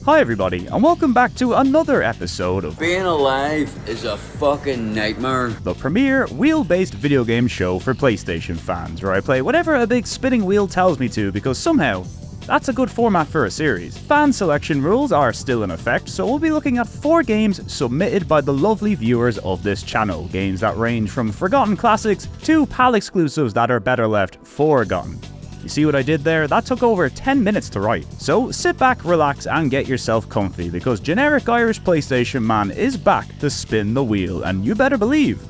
Hi everybody, and welcome back to another episode of Being alive is a fucking nightmare. The premier wheel-based video game show for PlayStation fans, where I play whatever a big spinning wheel tells me to because somehow that's a good format for a series. Fan selection rules are still in effect, so we'll be looking at 4 games submitted by the lovely viewers of this channel. Games that range from forgotten classics to PAL exclusives that are better left forgotten. You see what I did there? That took over 10 minutes to write. So sit back, relax, and get yourself comfy because generic Irish PlayStation man is back to spin the wheel, and you better believe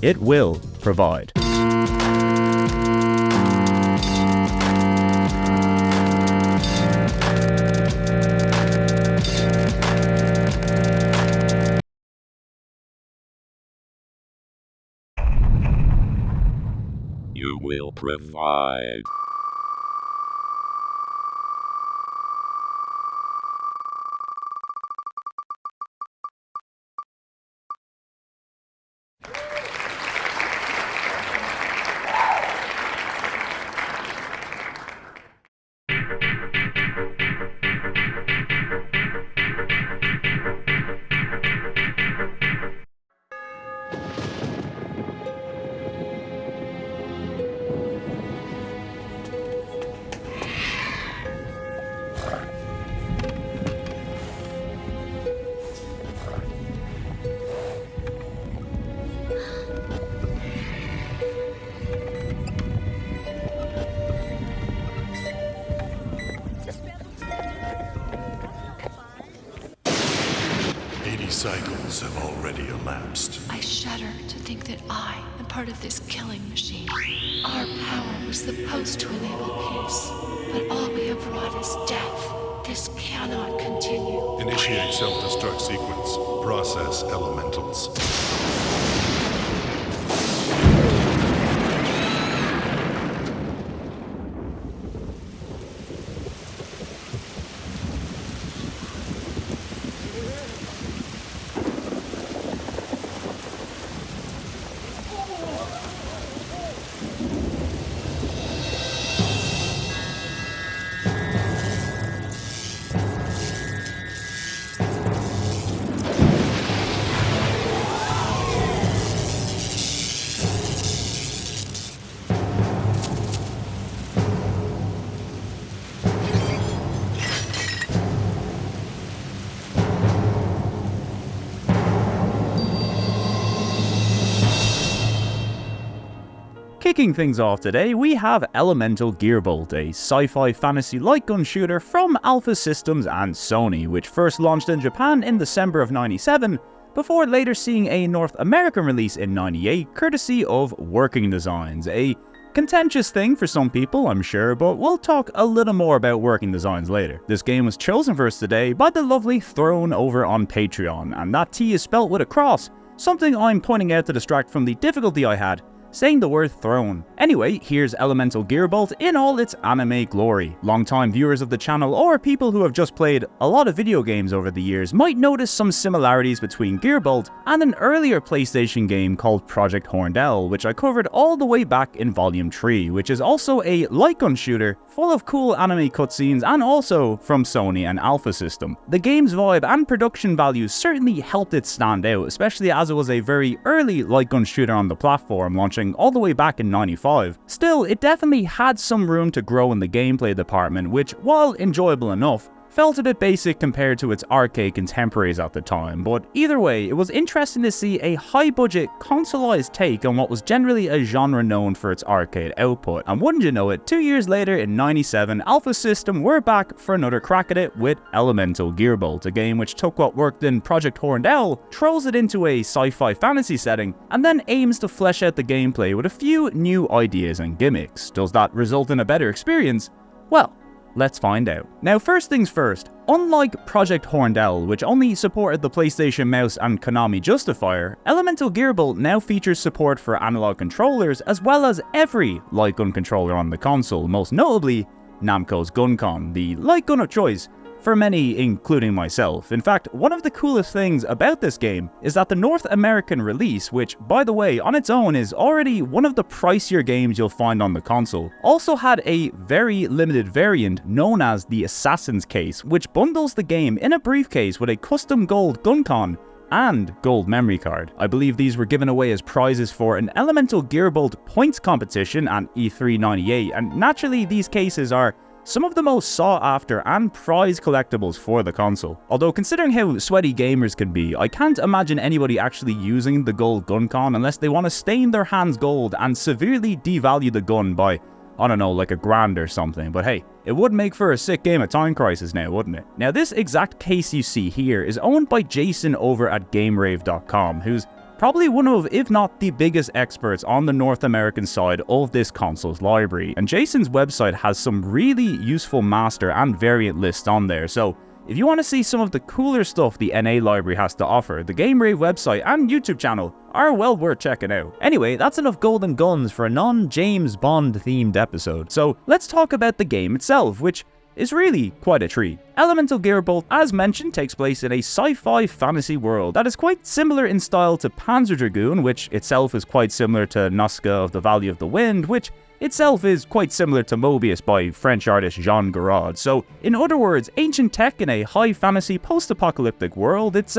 it will provide. You will provide. Cycles have already elapsed. I shudder to think that I am part of this killing machine. Our power was supposed to enable peace, but all we have wrought is death. This cannot continue. Initiate self-destruct sequence. Process elementals. Kicking things off today, we have Elemental Gearbolt, a sci-fi fantasy light gun shooter from Alpha Systems and Sony, which first launched in Japan in December of '97, before later seeing a North American release in '98, courtesy of Working Designs. A contentious thing for some people, I'm sure, but we'll talk a little more about Working Designs later. This game was chosen for us today by the lovely Throne over on Patreon, and that T is spelt with a cross, something I'm pointing out to distract from the difficulty I had saying the word throne. Anyway, here's Elemental Gearbolt in all its anime glory. Longtime viewers of the channel or people who have just played a lot of video games over the years might notice some similarities between Gearbolt and an earlier PlayStation game called Project Horndell, which I covered all the way back in Volume 3, which is also a light gun shooter full of cool anime cutscenes and also from Sony and Alpha System. The game's vibe and production values certainly helped it stand out, especially as it was a very early light gun shooter on the platform, launching all the way back in '95. Still, it definitely had some room to grow in the gameplay department, which, while enjoyable enough, felt a bit basic compared to its arcade contemporaries at the time, but either way, it was interesting to see a high-budget, consoleized take on what was generally a genre known for its arcade output, and wouldn't you know it, 2 years later in '97, Alpha System were back for another crack at it with Elemental Gearbolt, a game which took what worked in Project Horndell, throws it into a sci-fi fantasy setting, and then aims to flesh out the gameplay with a few new ideas and gimmicks. Does that result in a better experience? Well, let's find out. Now, first things first, unlike Project Horndell, which only supported the PlayStation mouse and Konami Justifier, Elemental Gearbolt now features support for analog controllers as well as every light gun controller on the console, most notably Namco's GunCon, the light gun of choice for many, including myself. In fact, one of the coolest things about this game is that the North American release, which, by the way, on its own is already one of the pricier games you'll find on the console, also had a very limited variant known as the Assassin's Case, which bundles the game in a briefcase with a custom gold gun con and gold memory card. I believe these were given away as prizes for an Elemental Gearbolt points competition at E3 98, and naturally these cases are some of the most sought after and prized collectibles for the console. Although considering how sweaty gamers can be, I can't imagine anybody actually using the gold gun con unless they want to stain their hands gold and severely devalue the gun by, I don't know, like $1,000 or something. But hey, it would make for a sick game of Time Crisis now, wouldn't it? Now this exact case you see here is owned by Jason over at GameRave.com, who's probably one of, if not the biggest experts on the North American side of this console's library. And Jason's website has some really useful master and variant lists on there, so if you want to see some of the cooler stuff the NA library has to offer, the GameRave website and YouTube channel are well worth checking out. Anyway, that's enough golden guns for a non-James Bond themed episode, so let's talk about the game itself, which is really quite a treat. Elemental Gearbolt, as mentioned, takes place in a sci-fi fantasy world that is quite similar in style to Panzer Dragoon, which itself is quite similar to Nascar of the Valley of the Wind, which itself is quite similar to Mobius by French artist Jean Giraud. So, in other words, ancient tech in a high fantasy post-apocalyptic world, it's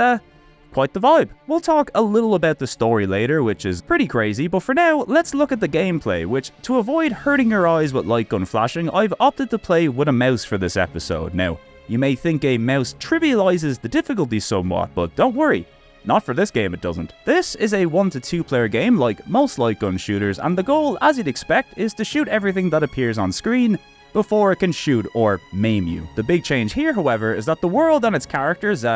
quite the vibe. We'll talk a little about the story later, which is pretty crazy, but for now, let's look at the gameplay, which, to avoid hurting your eyes with light gun flashing, I've opted to play with a mouse for this episode. Now, you may think a mouse trivializes the difficulty somewhat, but don't worry. Not for this game, it doesn't. This is a 1 to 2 player game like most light gun shooters, and the goal, as you'd expect, is to shoot everything that appears on screen before it can shoot or maim you. The big change here, however, is that the world and its characters,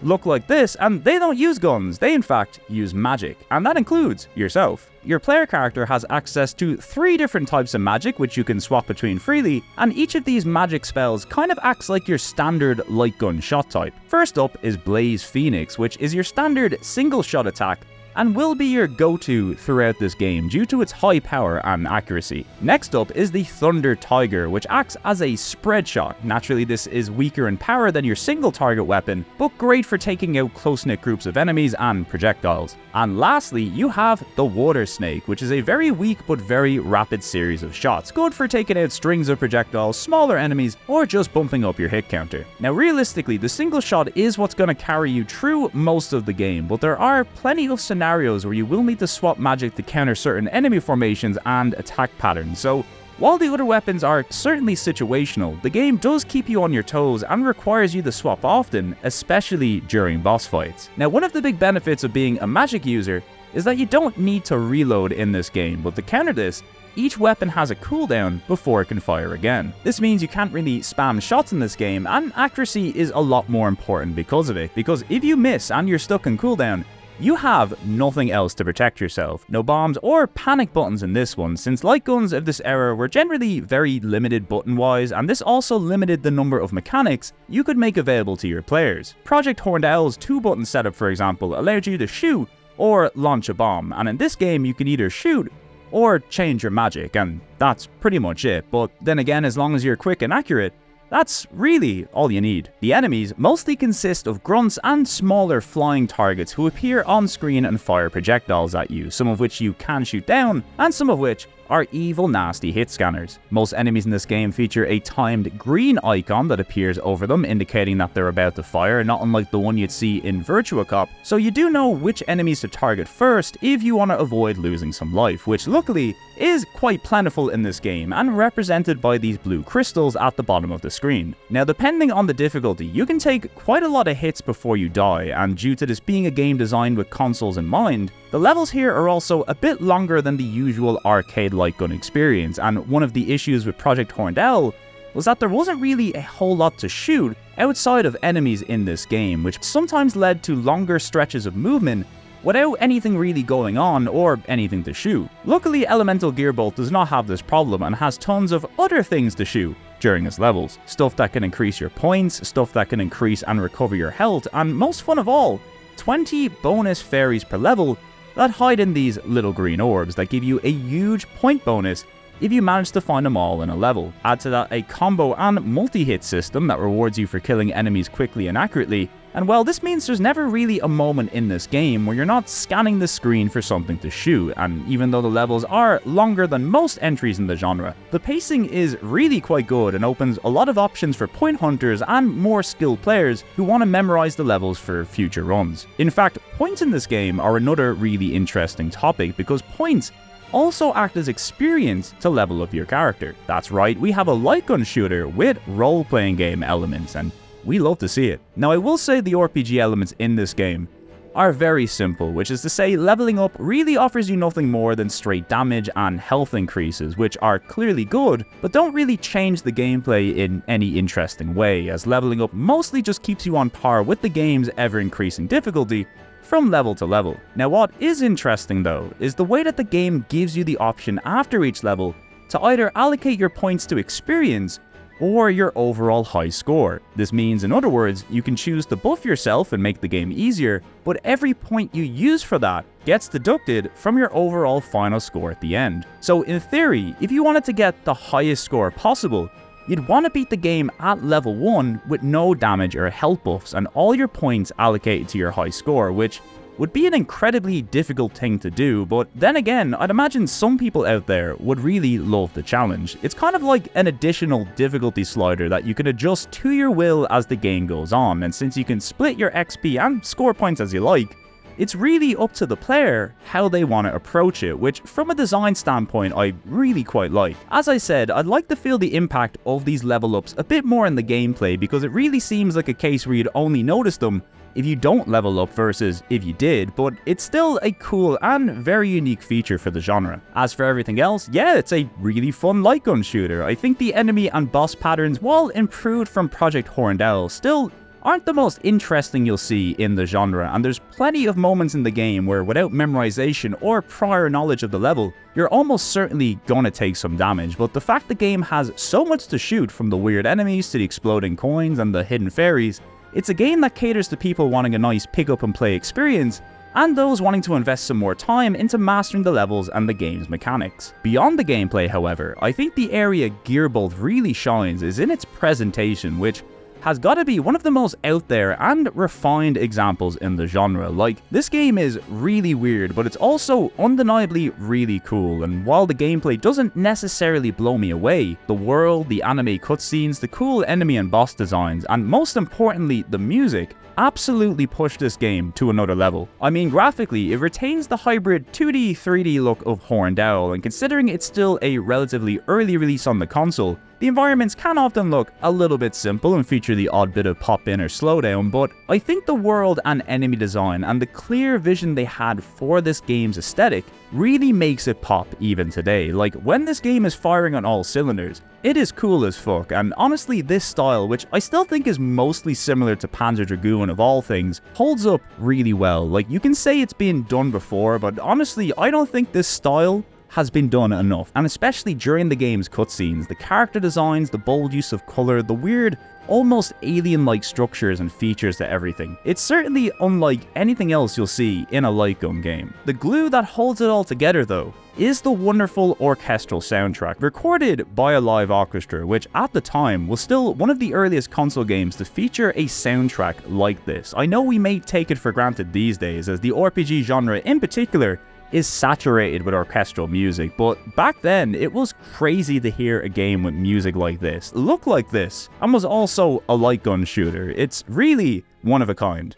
look like this, and they don't use guns, they in fact use magic, and that includes yourself. Your player character has access to 3 different types of magic which you can swap between freely, and each of these magic spells kind of acts like your standard light gun shot type. First up is Blaze Phoenix, which is your standard single shot attack and will be your go-to throughout this game due to its high power and accuracy. Next up is the Thunder Tiger, which acts as a spread shot. Naturally, this is weaker in power than your single target weapon, but great for taking out close-knit groups of enemies and projectiles. And lastly, you have the Water Snake, which is a very weak but very rapid series of shots, good for taking out strings of projectiles, smaller enemies, or just bumping up your hit counter. Now realistically, the single shot is what's going to carry you through most of the game, but there are plenty of scenarios where you will need to swap magic to counter certain enemy formations and attack patterns, so while the other weapons are certainly situational, the game does keep you on your toes and requires you to swap often, especially during boss fights. Now, one of the big benefits of being a magic user is that you don't need to reload in this game, but to counter this, each weapon has a cooldown before it can fire again. This means you can't really spam shots in this game, and accuracy is a lot more important because of it, because if you miss and you're stuck in cooldown, you have nothing else to protect yourself. No bombs or panic buttons in this one, since light guns of this era were generally very limited button-wise, and this also limited the number of mechanics you could make available to your players. Project Horned Owl's 2-button setup, for example, allowed you to shoot or launch a bomb, and in this game you can either shoot or change your magic, and that's pretty much it. But then again, as long as you're quick and accurate, that's really all you need. The enemies mostly consist of grunts and smaller flying targets who appear on screen and fire projectiles at you, some of which you can shoot down, and some of which are evil, nasty hit scanners. Most enemies in this game feature a timed green icon that appears over them, indicating that they're about to fire, not unlike the one you'd see in Virtua Cop, so you do know which enemies to target first if you want to avoid losing some life, which luckily is quite plentiful in this game, and represented by these blue crystals at the bottom of the screen. Now, depending on the difficulty, you can take quite a lot of hits before you die, and due to this being a game designed with consoles in mind, the levels here are also a bit longer than the usual arcade light gun experience, and one of the issues with Project Horned Owl was that there wasn't really a whole lot to shoot outside of enemies in this game, which sometimes led to longer stretches of movement without anything really going on or anything to shoot. Luckily, Elemental Gearbolt does not have this problem and has tons of other things to shoot during its levels. Stuff that can increase your points, stuff that can increase and recover your health, and most fun of all, 20 bonus fairies per level that hide in these little green orbs that give you a huge point bonus if you manage to find them all in a level. Add to that a combo and multi-hit system that rewards you for killing enemies quickly and accurately, and well, this means there's never really a moment in this game where you're not scanning the screen for something to shoot, and even though the levels are longer than most entries in the genre, the pacing is really quite good and opens a lot of options for point hunters and more skilled players who want to memorize the levels for future runs. In fact, points in this game are another really interesting topic because points also act as experience to level up your character. That's right, we have a light gun shooter with role-playing game elements, and we love to see it. Now, I will say the RPG elements in this game are very simple, which is to say leveling up really offers you nothing more than straight damage and health increases, which are clearly good, but don't really change the gameplay in any interesting way, as leveling up mostly just keeps you on par with the game's ever-increasing difficulty from level to level. Now, what is interesting though, is the way that the game gives you the option after each level to either allocate your points to experience or your overall high score. This means, in other words, you can choose to buff yourself and make the game easier, but every point you use for that gets deducted from your overall final score at the end. So in theory, if you wanted to get the highest score possible, you'd want to beat the game at level 1 with no damage or health buffs and all your points allocated to your high score, which would be an incredibly difficult thing to do, but then again, I'd imagine some people out there would really love the challenge. It's kind of like an additional difficulty slider that you can adjust to your will as the game goes on, and since you can split your XP and score points as you like, it's really up to the player how they want to approach it, which from a design standpoint I really quite like. As I said, I'd like to feel the impact of these level ups a bit more in the gameplay because it really seems like a case where you'd only notice them if you don't level up versus if you did, but it's still a cool and very unique feature for the genre. As for everything else, yeah, it's a really fun light gun shooter. I think the enemy and boss patterns, while improved from Project Horned Owl, still aren't the most interesting you'll see in the genre, and there's plenty of moments in the game where without memorization or prior knowledge of the level, you're almost certainly gonna take some damage, but the fact the game has so much to shoot, from the weird enemies to the exploding coins and the hidden fairies, it's a game that caters to people wanting a nice pick up and play experience, and those wanting to invest some more time into mastering the levels and the game's mechanics. Beyond the gameplay, however, I think the area Gearbolt really shines is in its presentation, which has got to be one of the most out there and refined examples in the genre. Like, this game is really weird, but it's also undeniably really cool, and while the gameplay doesn't necessarily blow me away, the world, the anime cutscenes, the cool enemy and boss designs, and most importantly, the music, absolutely push this game to another level. I mean, graphically, it retains the hybrid 2D, 3D look of Horned Owl, and considering it's still a relatively early release on the console, the environments can often look a little bit simple and feature the odd bit of pop-in or slowdown, but I think the world and enemy design and the clear vision they had for this game's aesthetic really makes it pop even today. Like, when this game is firing on all cylinders, it is cool as fuck, and honestly this style, which I still think is mostly similar to Panzer Dragoon of all things, holds up really well. Like, you can say it's been done before, but honestly I don't think this style has been done enough, and especially during the game's cutscenes, the character designs, the bold use of color, the weird, almost alien-like structures and features to everything. It's certainly unlike anything else you'll see in a light gun game. The glue that holds it all together, though, is the wonderful orchestral soundtrack, recorded by a live orchestra, which at the time was still one of the earliest console games to feature a soundtrack like this. I know we may take it for granted these days, as the RPG genre in particular is saturated with orchestral music, but back then it was crazy to hear a game with music like this, look like this, and was also a light gun shooter. It's really one of a kind.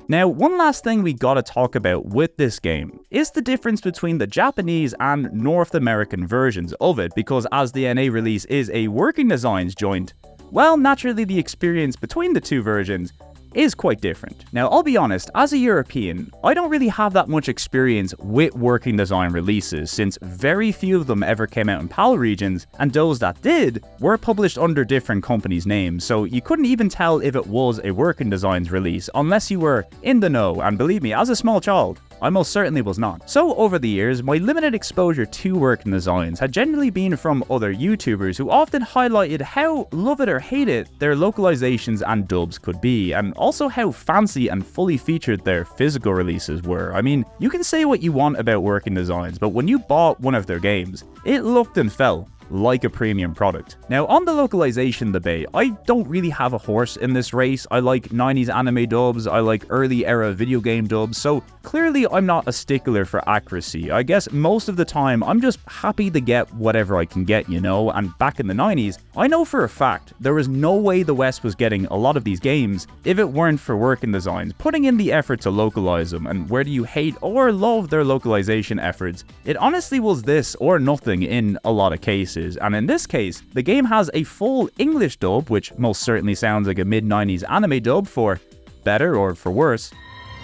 Now, one last thing we gotta talk about with this game is the difference between the Japanese and North American versions of it, because as the NA release is a working designs joint, well, naturally the experience between the two versions is quite different. Now, I'll be honest, as a European, I don't really have that much experience with working design releases, since very few of them ever came out in PAL regions, and those that did were published under different companies' names, so you couldn't even tell if it was a working designs release unless you were in the know, and believe me, as a small child, I most certainly was not. So over the years, my limited exposure to working designs had generally been from other YouTubers who often highlighted how, love it or hate it, their localizations and dubs could be, and also how fancy and fully featured their physical releases were. I mean, you can say what you want about working designs, but when you bought one of their games, it looked and felt like a premium product. Now, on the localization debate, I don't really have a horse in this race. I like 90s anime dubs, I like early era video game dubs, so clearly I'm not a stickler for accuracy. I guess most of the time I'm just happy to get whatever I can get, you know, and back in the 90s, I know for a fact there was no way the West was getting a lot of these games if it weren't for working designs putting in the effort to localize them, and whether you hate or love their localization efforts, it honestly was this or nothing in a lot of cases. And in this case, the game has a full English dub, which most certainly sounds like a mid-90s anime dub for better or for worse.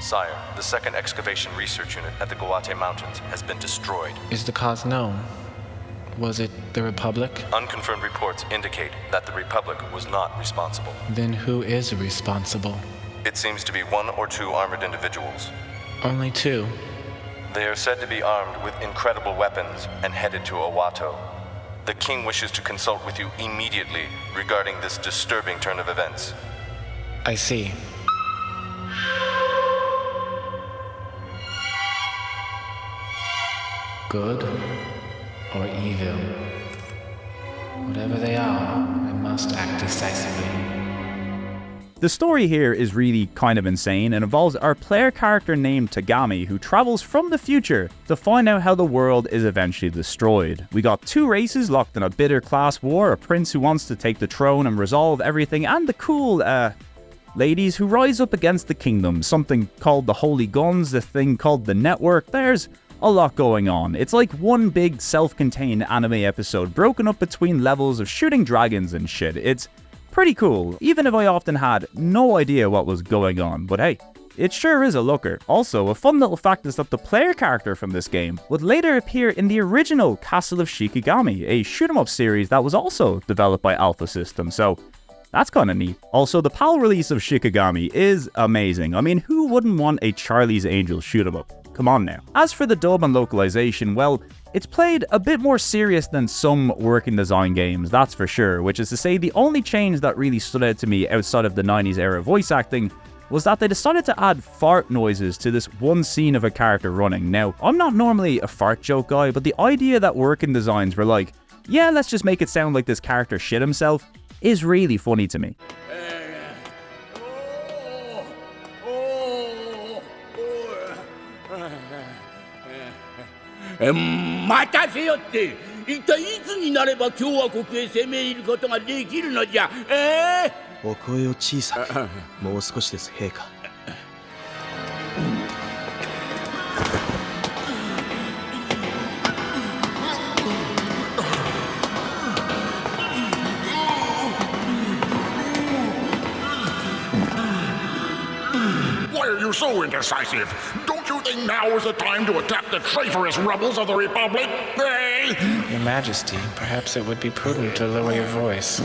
Sire, the second excavation research unit at the Gallop Mountains has been destroyed. Is the cause known? Was it the Republic? Unconfirmed reports indicate that the Republic was not responsible. Then who is responsible? It seems to be one or two armored individuals. Only two? They are said to be armed with incredible weapons and headed to Owato. The king wishes to consult with you immediately regarding this disturbing turn of events. I see. Good or evil? Whatever they are, I must act decisively. The story here is really kind of insane and involves our player character named Tagami, who travels from the future to find out how the world is eventually destroyed. We got two races locked in a bitter class war, a prince who wants to take the throne and resolve everything, and the cool, ladies who rise up against the kingdom, something called the Holy Guns, the thing called the Network. There's a lot going on. It's like one big self-contained anime episode broken up between levels of shooting dragons and shit. It's pretty cool, even if I often had no idea what was going on, but hey, it sure is a looker. Also, a fun little fact is that the player character from this game would later appear in the original Castle of Shikigami, a shoot-'em-up series that was also developed by Alpha Systems, so that's kinda neat. Also, the PAL release of Shikigami is amazing. I mean, who wouldn't want a Charlie's Angels shoot-'em-up? Come on now. As for the dub and localization, well, it's played a bit more serious than some working design games, that's for sure, which is to say the only change that really stood out to me outside of the 90s era voice acting was that they decided to add fart noises to this one scene of a character running. Now, I'm not normally a fart joke guy, but the idea that working designs were like, yeah, let's just make it sound like this character shit himself, is really funny to me. 待たせよって、一体いつになれば共和国へ攻め入ることができるのじゃ。お声を小さく。もう少しです、陛下。Why are you so indecisive? Don't you think now is the time to attack the traitorous rebels of the Republic? Your Majesty, perhaps it would be prudent to lower your voice.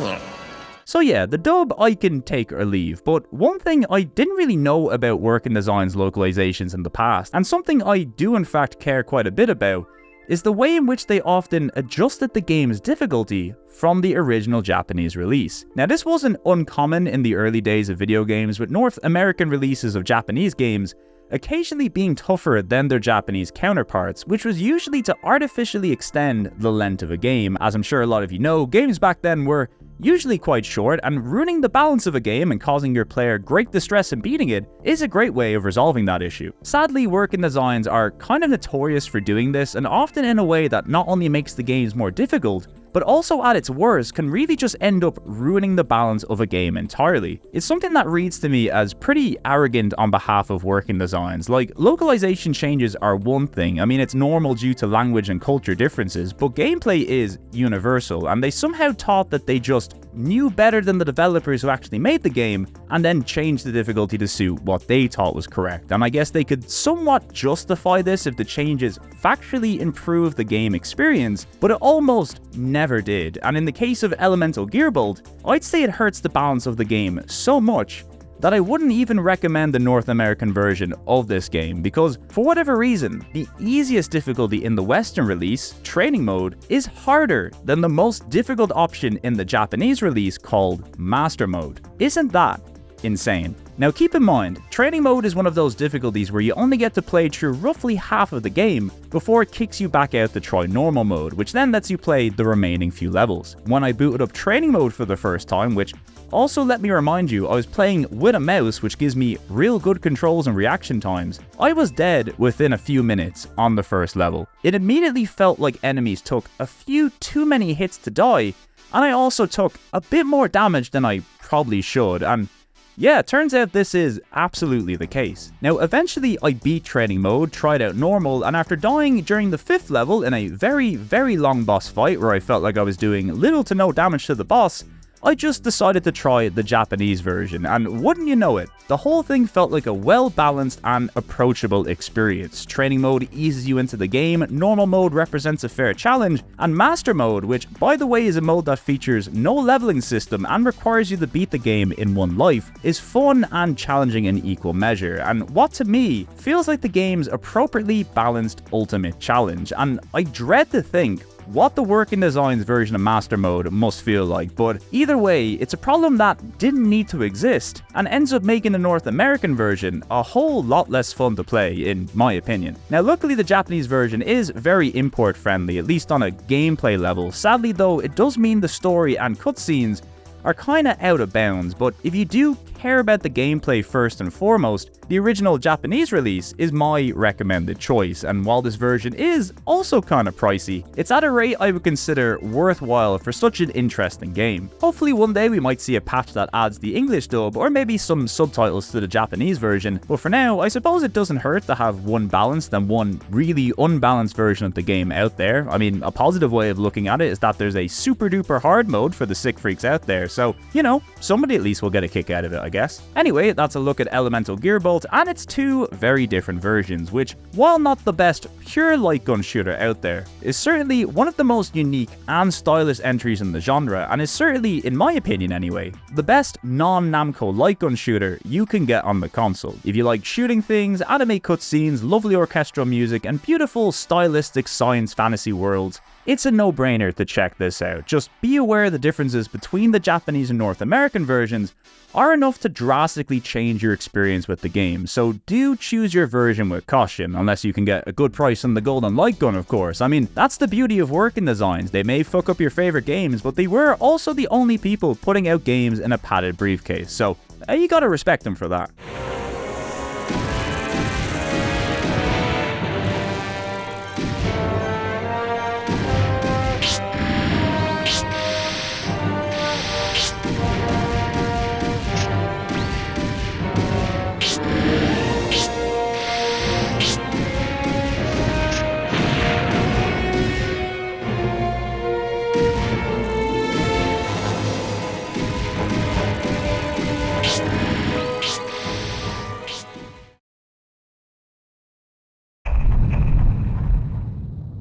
So yeah, the dub I can take or leave, but one thing I didn't really know about working designs localizations in the past, and something I do in fact care quite a bit about, is the way in which they often adjusted the game's difficulty from the original Japanese release. Now, this wasn't uncommon in the early days of video games, with North American releases of Japanese games occasionally being tougher than their Japanese counterparts, which was usually to artificially extend the length of a game. As I'm sure a lot of you know, games back then were usually quite short, and ruining the balance of a game and causing your player great distress in beating it is a great way of resolving that issue. Sadly, working designs are kind of notorious for doing this, and often in a way that not only makes the games more difficult, but also at its worst can really just end up ruining the balance of a game entirely. It's something that reads to me as pretty arrogant on behalf of working designs. Like, localization changes are one thing, I mean it's normal due to language and culture differences, but gameplay is universal, and they somehow thought that they just knew better than the developers who actually made the game, and then changed the difficulty to suit what they thought was correct. And I guess they could somewhat justify this if the changes factually improved the game experience, but it almost never did. And in the case of Elemental Gearbolt, I'd say it hurts the balance of the game so much that I wouldn't even recommend the North American version of this game, because for whatever reason, the easiest difficulty in the Western release, Training Mode, is harder than the most difficult option in the Japanese release called Master Mode. Isn't that insane? Now keep in mind, Training Mode is one of those difficulties where you only get to play through roughly half of the game before it kicks you back out to try Normal Mode, which then lets you play the remaining few levels. When I booted up Training Mode for the first time, which also, let me remind you, I was playing with a mouse, which gives me real good controls and reaction times, I was dead within a few minutes on the first level. It immediately felt like enemies took a few too many hits to die, and I also took a bit more damage than I probably should, and yeah, it turns out this is absolutely the case. Now, eventually I beat Training Mode, tried out Normal, and after dying during the 5th level in a very long boss fight where I felt like I was doing little to no damage to the boss, I just decided to try the Japanese version, and wouldn't you know it, the whole thing felt like a well-balanced and approachable experience. Training Mode eases you into the game, Normal Mode represents a fair challenge, and Master Mode, which by the way is a mode that features no leveling system and requires you to beat the game in one life, is fun and challenging in equal measure, and what to me feels like the game's appropriately balanced ultimate challenge. And I dread to think what the Working Designs version of Master Mode must feel like, but either way, it's a problem that didn't need to exist, and ends up making the North American version a whole lot less fun to play, in my opinion. Now luckily the Japanese version is very import friendly, at least on a gameplay level. Sadly though, it does mean the story and cutscenes are kinda out of bounds, but if you do care about the gameplay first and foremost, the original Japanese release is my recommended choice, and while this version is also kinda pricey, it's at a rate I would consider worthwhile for such an interesting game. Hopefully one day we might see a patch that adds the English dub, or maybe some subtitles to the Japanese version, but for now, I suppose it doesn't hurt to have one balanced and one really unbalanced version of the game out there. I mean, a positive way of looking at it is that there's a super duper hard mode for the sick freaks out there, so, you know, somebody at least will get a kick out of it, I guess. Anyway, that's a look at Elemental Gearbolt and its two very different versions, which, while not the best pure light gun shooter out there, is certainly one of the most unique and stylish entries in the genre, and is certainly, in my opinion anyway, the best non-Namco light gun shooter you can get on the console. If you like shooting things, anime cutscenes, lovely orchestral music, and beautiful stylistic science fantasy worlds, it's a no-brainer to check this out. Just be aware the differences between the Japanese and North American versions are enough to drastically change your experience with the game, so do choose your version with caution, unless you can get a good price on the golden light gun, of course. I mean, that's the beauty of Working Designs. They may fuck up your favorite games, but they were also the only people putting out games in a padded briefcase, so you gotta respect them for that.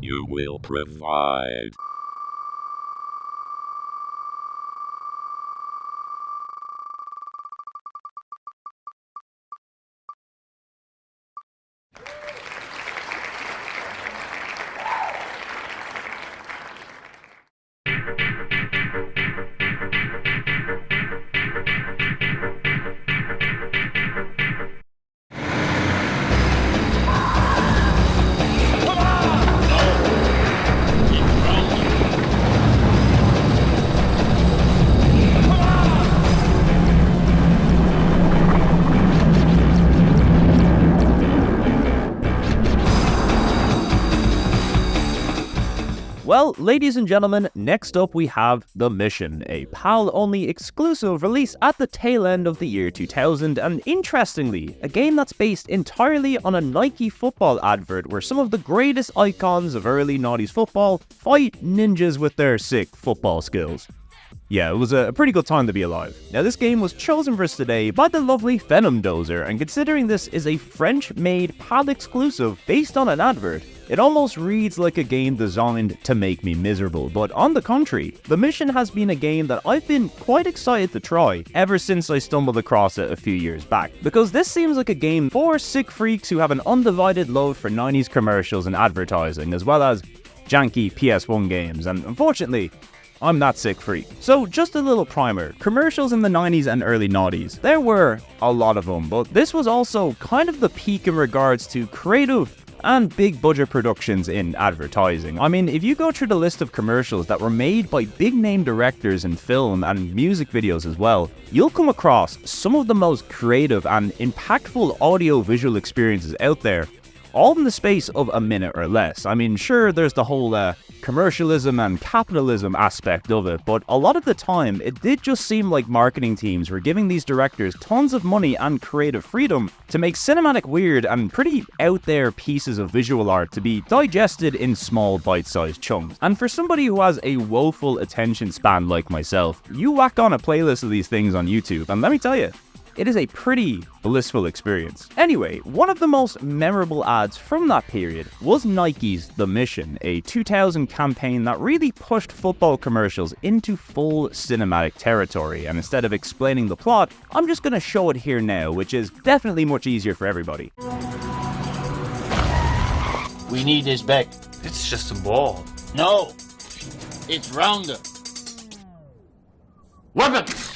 You will provide. Well, ladies and gentlemen, next up we have The Mission, a PAL-only exclusive release at the tail end of the year 2000, and interestingly, a game that's based entirely on a Nike football advert where some of the greatest icons of early 90s football fight ninjas with their sick football skills. Yeah, it was a pretty good time to be alive. Now, this game was chosen for us today by the lovely Venom Dozer, and considering this is a French-made PAL exclusive based on an advert, it almost reads like a game designed to make me miserable, but on the contrary, The Mission has been a game that I've been quite excited to try ever since I stumbled across it a few years back, because this seems like a game for sick freaks who have an undivided love for 90s commercials and advertising, as well as janky PS1 games, and unfortunately, I'm that sick freak. So just a little primer, commercials in the 90s and early 90s, there were a lot of them, but this was also kind of the peak in regards to creative and big budget productions in advertising. I mean, if you go through the list of commercials that were made by big name directors in film and music videos as well, you'll come across some of the most creative and impactful audio-visual experiences out there, all in the space of a minute or less. I mean, sure, there's the whole commercialism and capitalism aspect of it, but a lot of the time, it did just seem like marketing teams were giving these directors tons of money and creative freedom to make cinematic, weird, and pretty out there pieces of visual art to be digested in small bite-sized chunks. And for somebody who has a woeful attention span like myself, you whack on a playlist of these things on YouTube, and let me tell you, it is a pretty blissful experience. Anyway, one of the most memorable ads from that period was Nike's The Mission, a 2000 campaign that really pushed football commercials into full cinematic territory. And instead of explaining the plot, I'm just going to show it here now, which is definitely much easier for everybody. We need this back. It's just a ball. No, it's rounder. Weapons!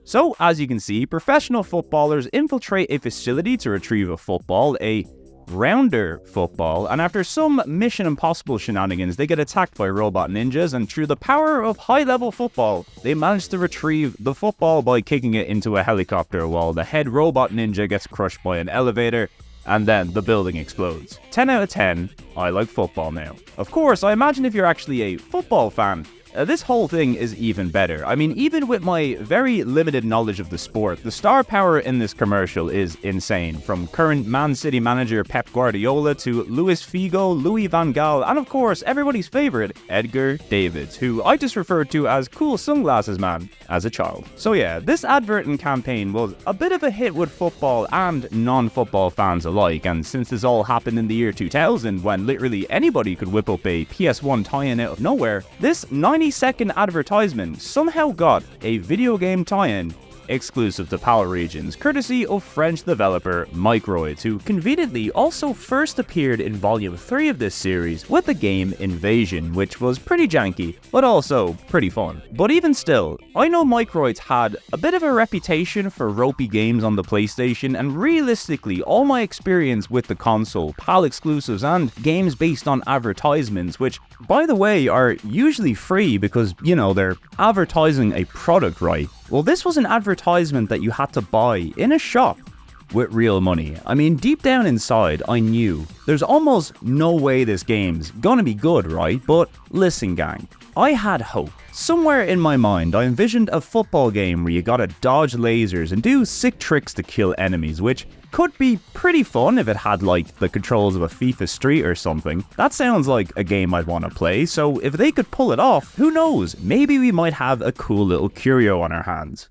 So, as you can see, professional footballers infiltrate a facility to retrieve a football, a rounder football, and after some Mission Impossible shenanigans, they get attacked by robot ninjas, and through the power of high-level football, they manage to retrieve the football by kicking it into a helicopter while the head robot ninja gets crushed by an elevator, and then the building explodes. 10 out of 10, I like football now. Of course, I imagine if you're actually a football fan, this whole thing is even better. I mean, even with my very limited knowledge of the sport, the star power in this commercial is insane. From current Man City manager Pep Guardiola to Luis Figo, Louis van Gaal, and of course, everybody's favorite, Edgar Davids, who I just referred to as Cool Sunglasses Man as a child. So yeah, this advert and campaign was a bit of a hit with football and non-football fans alike, and since this all happened in the year 2000, when literally anybody could whip up a PS1 tie-in out of nowhere, this 90-second advertisement somehow got a video game tie-in exclusive to PAL regions, courtesy of French developer Microids, who conveniently also first appeared in Volume 3 of this series with the game Invasion, which was pretty janky, but also pretty fun. But even still, I know Microids had a bit of a reputation for ropey games on the PlayStation, and realistically, all my experience with the console, PAL exclusives, and games based on advertisements, which, by the way, are usually free because, you know, they're advertising a product, right? Well, this was an advertisement that you had to buy in a shop with real money. I mean, deep down inside, I knew there's almost no way this game's gonna be good, right? But listen, gang, I had hope. Somewhere in my mind, I envisioned a football game where you gotta dodge lasers and do sick tricks to kill enemies, which could be pretty fun if it had like the controls of a FIFA Street or something. That sounds like a game I'd want to play, so if they could pull it off, who knows, maybe we might have a cool little curio on our hands.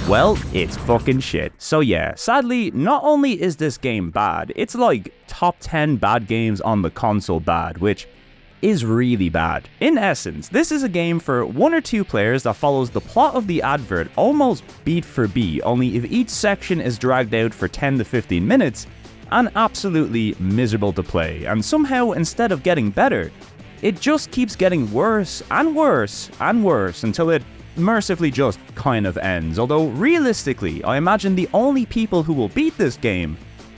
Well, it's fucking shit. So yeah, sadly, not only is this game bad, it's like top 10 bad games on the console bad, which is really bad. In essence, this is a game for 1 or 2 players that follows the plot of the advert almost beat for beat, only if each section is dragged out for 10 to 15 minutes and absolutely miserable to play. And somehow, instead of getting better, it just keeps getting worse and worse and worse until it mercifully just kind of ends. Although realistically, I imagine the only people who will beat this game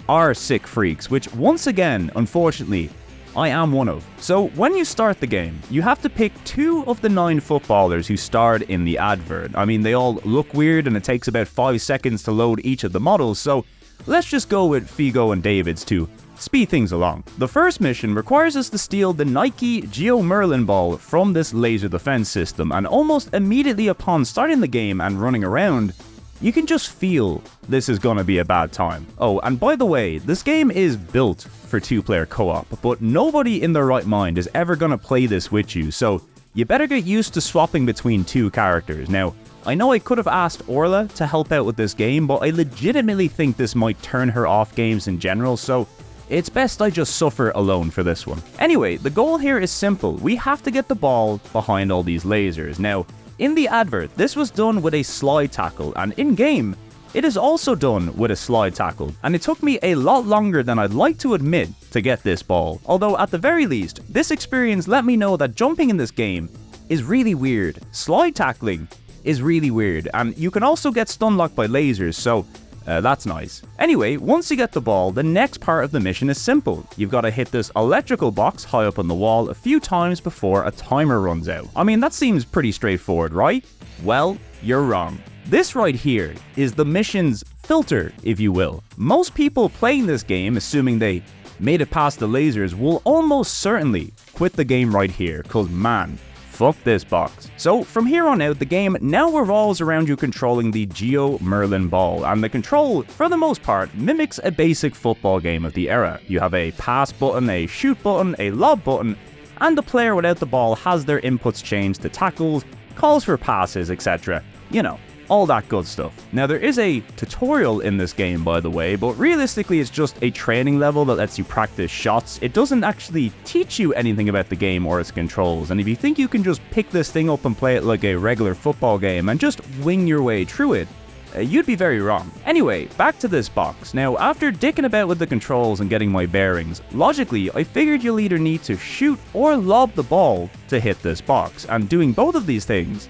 are sick freaks, which once again, unfortunately, I am one of. So when you start the game, you have to pick 2 of the 9 footballers who starred in the advert. I mean, they all look weird and it takes about 5 seconds to load each of the models, so let's just go with Figo and Davids to speed things along. The first mission requires us to steal the Nike Geo Merlin ball from this laser defense system, and almost immediately upon starting the game and running around, you can just feel this is gonna be a bad time. Oh, and by the way, this game is built for 2-player co-op, but nobody in their right mind is ever gonna play this with you, so you better get used to swapping between 2 characters. Now, I know I could have asked Orla to help out with this game, but I legitimately think this might turn her off games in general, so it's best I just suffer alone for this one. Anyway, the goal here is simple. We have to get the ball behind all these lasers. Now, in the advert, this was done with a slide tackle, and in-game, it is also done with a slide tackle. And it took me a lot longer than I'd like to admit to get this ball. Although, at the very least, this experience let me know that jumping in this game is really weird. Slide tackling is really weird, and you can also get stun locked by lasers, so that's nice. Anyway, once you get the ball, the next part of the mission is simple. You've got to hit this electrical box high up on the wall a few times before a timer runs out. I mean, that seems pretty straightforward, right? Well, you're wrong. This right here is the mission's filter, if you will. Most people playing this game, assuming they made it past the lasers, will almost certainly quit the game right here, cause man, fuck this box. So from here on out, the game now revolves around you controlling the Geo Merlin ball, and the control, for the most part, mimics a basic football game of the era. You have a pass button, a shoot button, a lob button, and the player without the ball has their inputs changed to tackles, calls for passes, etc. You know, all that good stuff. Now, there is a tutorial in this game, by the way, but realistically it's just a training level that lets you practice shots. It doesn't actually teach you anything about the game or its controls, and if you think you can just pick this thing up and play it like a regular football game and just wing your way through it, you'd be very wrong. Anyway, back to this box. Now, after dicking about with the controls and getting my bearings, logically, I figured you'll either need to shoot or lob the ball to hit this box, and doing both of these things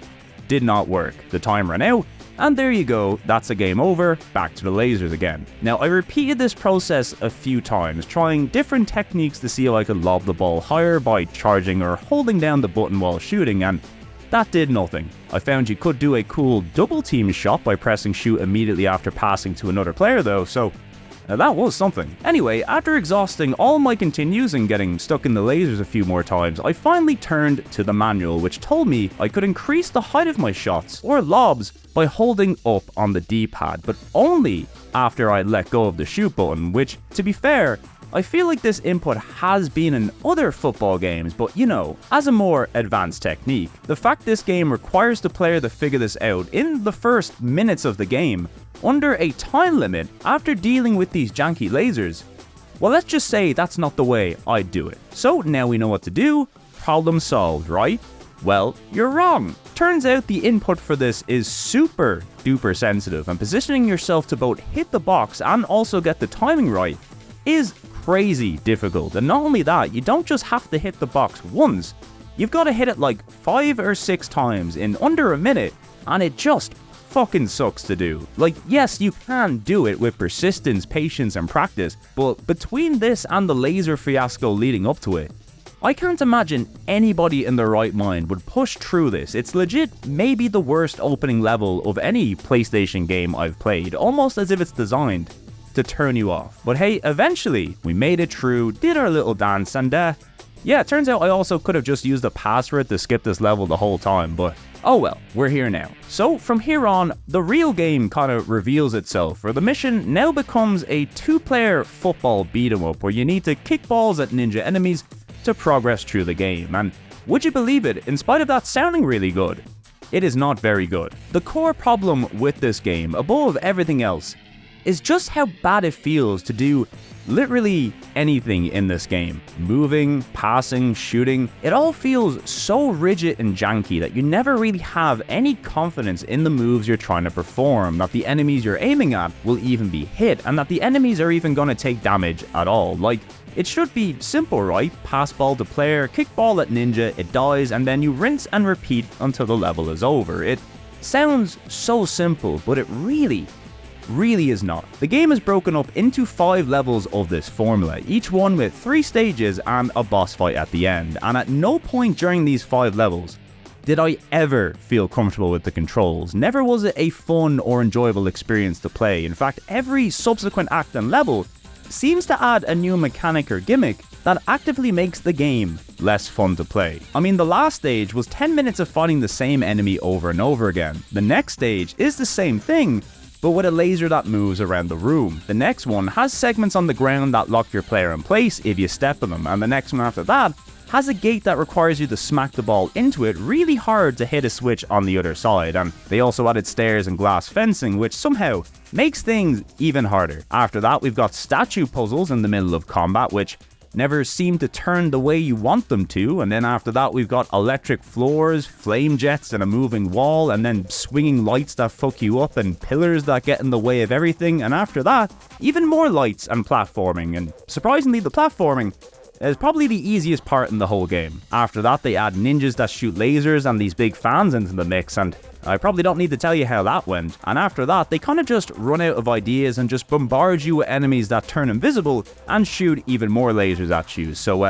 did not work. The time ran out, and there you go, that's a game over, back to the lasers again. Now, I repeated this process a few times, trying different techniques to see if I could lob the ball higher by charging or holding down the button while shooting, and that did nothing. I found you could do a cool double team shot by pressing shoot immediately after passing to another player though, so that was something. Anyway, after exhausting all my continues and getting stuck in the lasers a few more times, I finally turned to the manual, which told me I could increase the height of my shots, or lobs, by holding up on the D-pad, but only after I let go of the shoot button, which, to be fair, I feel like this input has been in other football games, but you know, as a more advanced technique. The fact this game requires the player to figure this out in the first minutes of the game, under a time limit, after dealing with these janky lasers, well, let's just say that's not the way I'd do it. So now we know what to do, problem solved, right? Well, you're wrong. Turns out the input for this is super duper sensitive, and positioning yourself to both hit the box and also get the timing right is crazy difficult. And not only that, you don't just have to hit the box once, you've got to hit it like 5 or 6 times in under a minute, and it just fucking sucks to do. Like, yes, you can do it with persistence, patience, and practice, but between this and the laser fiasco leading up to it, I can't imagine anybody in their right mind would push through this. It's legit maybe the worst opening level of any PlayStation game I've played, almost as if it's designed to turn you off. But hey, eventually we made it through, did our little dance, and yeah, it turns out I also could have just used a password to skip this level the whole time, but oh well, we're here now. So from here on, the real game kind of reveals itself, where the mission now becomes a 2-player football beat-em-up where you need to kick balls at ninja enemies to progress through the game. And would you believe it, in spite of that sounding really good, it is not very good. The core problem with this game, above everything else, is just how bad it feels to do literally anything in this game. Moving, passing, shooting, it all feels so rigid and janky that you never really have any confidence in the moves you're trying to perform, that the enemies you're aiming at will even be hit, and that the enemies are even going to take damage at all. Like, it should be simple, right? Pass ball to player, kick ball at ninja, it dies, and then you rinse and repeat until the level is over. It sounds so simple, but it really is not. The game is broken up into 5 levels of this formula, each one with 3 stages and a boss fight at the end, and at no point during these 5 levels did I ever feel comfortable with the controls. Never was it a fun or enjoyable experience to play. In fact, every subsequent act and level seems to add a new mechanic or gimmick that actively makes the game less fun to play. I mean, the last stage was 10 minutes of fighting the same enemy over and over again. The next stage is the same thing, but with a laser that moves around the room. The next one has segments on the ground that lock your player in place if you step on them, and the next one after that has a gate that requires you to smack the ball into it really hard to hit a switch on the other side, and they also added stairs and glass fencing, which somehow makes things even harder. After that, we've got statue puzzles in the middle of combat, which never seem to turn the way you want them to, and then after that we've got electric floors, flame jets and a moving wall, and then swinging lights that fuck you up and pillars that get in the way of everything, and after that, even more lights and platforming, and surprisingly the platforming is probably the easiest part in the whole game. After that, they add ninjas that shoot lasers and these big fans into the mix, and I probably don't need to tell you how that went. And after that, they kind of just run out of ideas and just bombard you with enemies that turn invisible and shoot even more lasers at you. So,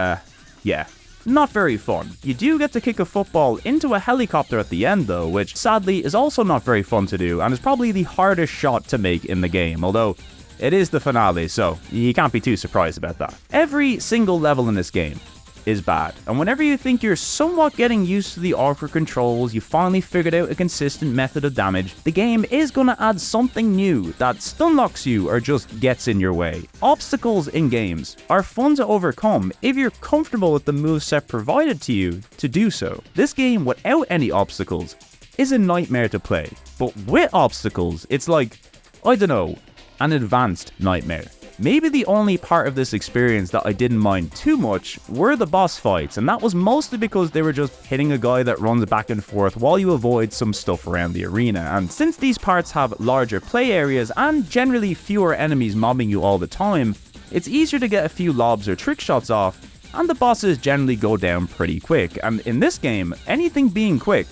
yeah. Not very fun. You do get to kick a football into a helicopter at the end though, which sadly is also not very fun to do and is probably the hardest shot to make in the game, although it is the finale, so you can't be too surprised about that. Every single level in this game is bad, and whenever you think you're somewhat getting used to the awkward controls, you finally figured out a consistent method of damage, the game is gonna add something new that stun locks you or just gets in your way. Obstacles in games are fun to overcome if you're comfortable with the moveset provided to you to do so. This game without any obstacles is a nightmare to play, but with obstacles, it's like, I don't know, an advanced nightmare. Maybe the only part of this experience that I didn't mind too much were the boss fights, and that was mostly because they were just hitting a guy that runs back and forth while you avoid some stuff around the arena. And since these parts have larger play areas and generally fewer enemies mobbing you all the time, it's easier to get a few lobs or trick shots off, and the bosses generally go down pretty quick. And in this game, anything being quick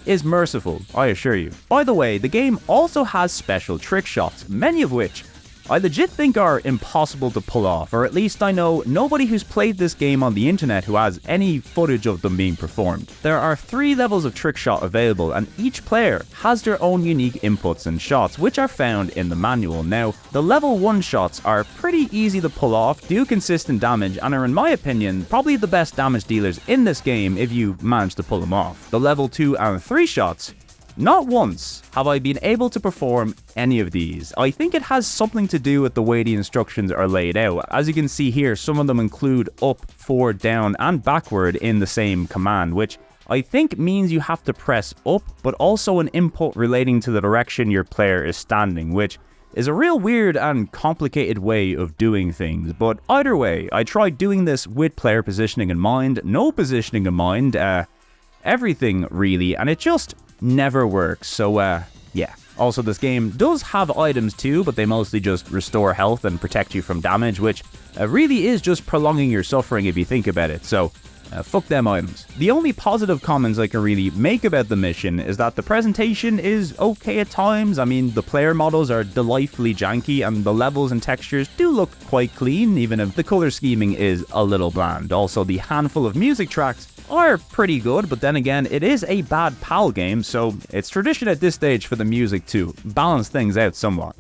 is merciful, I assure you. By the way, the game also has special trick shots, many of which I legit think are impossible to pull off, or at least I know nobody who's played this game on the internet who has any footage of them being performed. There are 3 levels of trick shot available, and each player has their own unique inputs and shots, which are found in the manual. Now, the level 1 shots are pretty easy to pull off, do consistent damage, and are in my opinion probably the best damage dealers in this game if you manage to pull them off. The level 2 and 3 shots, not once have I been able to perform any of these. I think it has something to do with the way the instructions are laid out. As you can see here, some of them include up, forward, down, and backward in the same command, which I think means you have to press up, but also an input relating to the direction your player is standing, which is a real weird and complicated way of doing things. But either way, I tried doing this with player positioning in mind, no positioning in mind, everything really, and it just never works. So yeah. Also, this game does have items too, but they mostly just restore health and protect you from damage, which really is just prolonging your suffering if you think about it. So Fuck them items. The only positive comments I can really make about the mission is that the presentation is okay at times. I mean, the player models are delightfully janky and the levels and textures do look quite clean, even if the color scheming is a little bland. Also, the handful of music tracks are pretty good, but then again, it is a bad PAL game, so it's tradition at this stage for the music to balance things out somewhat.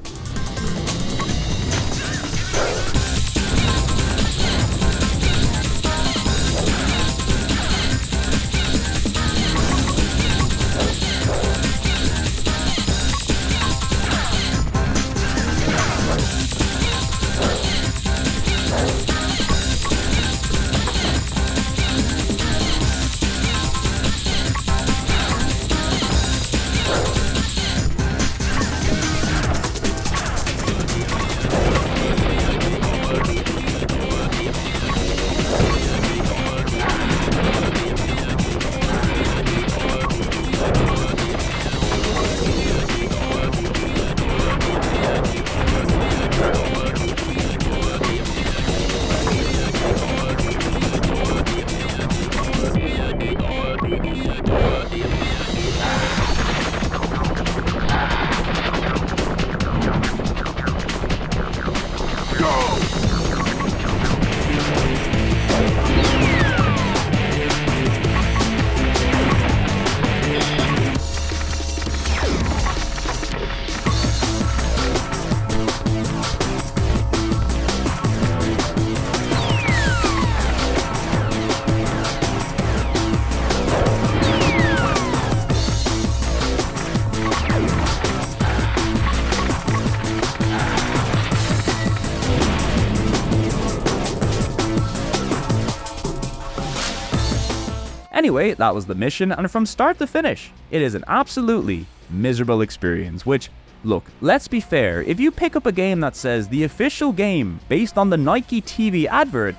Anyway, that was the mission, and from start to finish, it is an absolutely miserable experience, which, look, let's be fair, if you pick up a game that says the official game based on the Nike TV advert,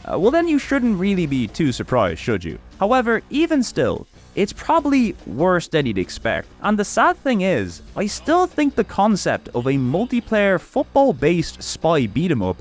well then you shouldn't really be too surprised, should you? However, even still, it's probably worse than you'd expect, and the sad thing is, I still think the concept of a multiplayer football-based spy beat-em-up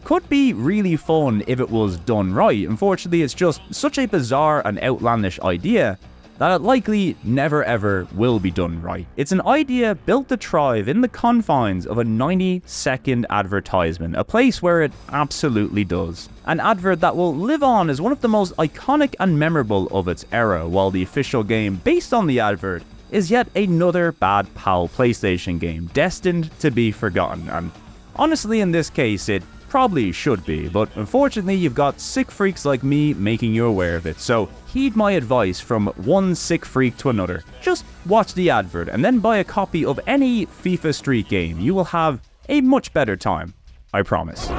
could be really fun if it was done right. Unfortunately, it's just such a bizarre and outlandish idea that it likely never ever will be done right. It's an idea built to thrive in the confines of a 90-second advertisement, a place where it absolutely does. An advert that will live on as one of the most iconic and memorable of its era, while the official game based on the advert is yet another bad PAL PlayStation game, destined to be forgotten. And honestly, in this case, it probably should be, but unfortunately you've got sick freaks like me making you aware of it, so heed my advice from one sick freak to another. Just watch the advert and then buy a copy of any FIFA Street game. You will have a much better time, I promise.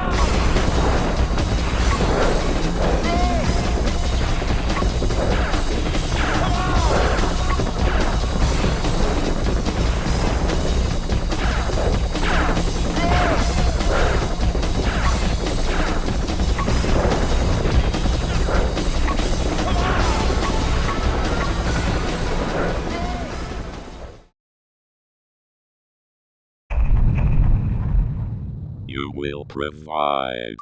You will provide.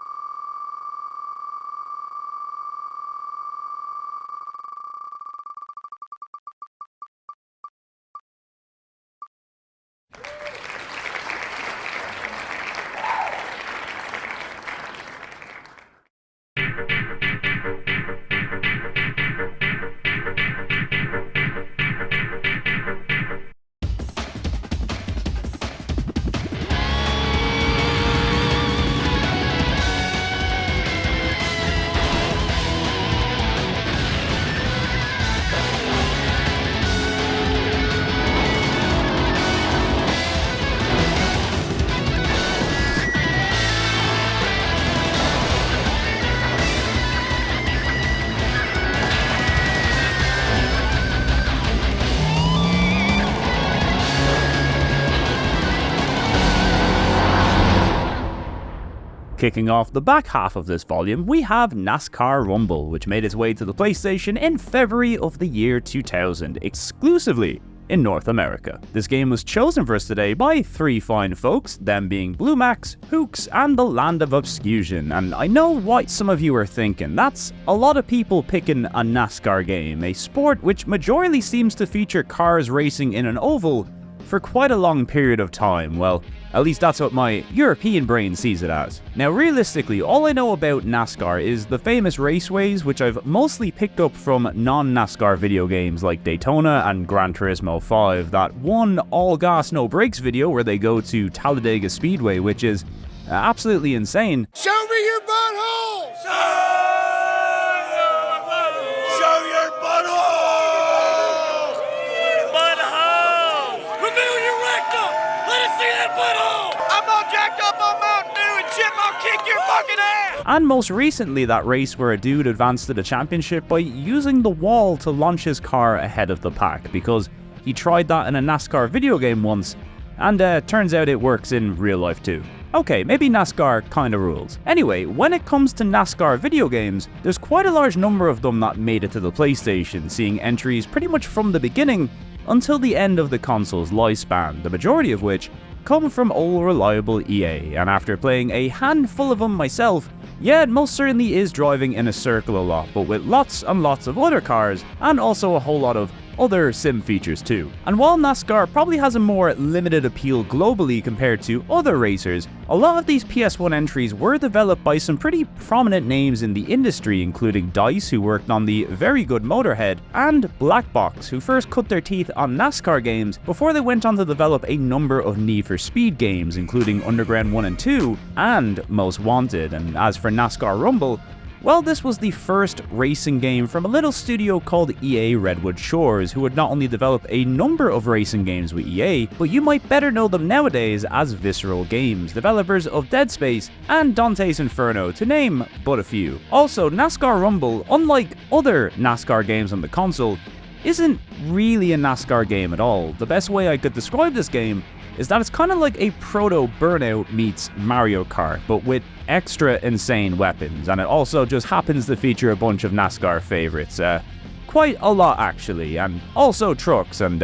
Kicking off the back half of this volume, we have Nascar Rumble, which made its way to the PlayStation in February of the year 2000, exclusively in North America. This game was chosen for us today by three fine folks, them being Blue Max, Hooks, and the Land of Obscusion. And I know what some of you are thinking, that's a lot of people picking a NASCAR game, a sport which majorly seems to feature cars racing in an oval for quite a long period of time. Well, at least that's what my European brain sees it as. Now realistically, all I know about NASCAR is the famous raceways, which I've mostly picked up from non-NASCAR video games like Daytona and Gran Turismo 5, that one all gas no brakes video where they go to Talladega Speedway, which is absolutely insane. Show me your butthole! Show your butthole! Butthole! Reveal your rectum! Let us see that butthole! I'm all jacked up on Mountain Dew and Chip, I'll kick your fucking ass! And most recently, that race where a dude advanced to the championship by using the wall to launch his car ahead of the pack, because he tried that in a NASCAR video game once, and turns out it works in real life too. Okay, maybe NASCAR kinda rules. Anyway, when it comes to NASCAR video games, there's quite a large number of them that made it to the PlayStation, seeing entries pretty much from the beginning until the end of the console's lifespan, the majority of which come from old reliable EA, and after playing a handful of them myself, yeah, it most certainly is driving in a circle a lot, but with lots and lots of other cars, and also a whole lot of other sim features too. And while NASCAR probably has a more limited appeal globally compared to other racers, a lot of these PS1 entries were developed by some pretty prominent names in the industry, including DICE, who worked on the very good Motorhead, and Black Box, who first cut their teeth on NASCAR games before they went on to develop a number of Need for Speed games, including Underground 1 and 2, and Most Wanted. And as for NASCAR Rumble, well, this was the first racing game from a little studio called EA Redwood Shores, who would not only develop a number of racing games with EA, but you might better know them nowadays as Visceral Games, developers of Dead Space and Dante's Inferno, to name but a few. Also, NASCAR Rumble, unlike other NASCAR games on the console, isn't really a NASCAR game at all. The best way I could describe this game is that it's kind of like a proto-Burnout meets Mario Kart, but with extra insane weapons, and it also just happens to feature a bunch of NASCAR favorites. Quite a lot actually, and also trucks and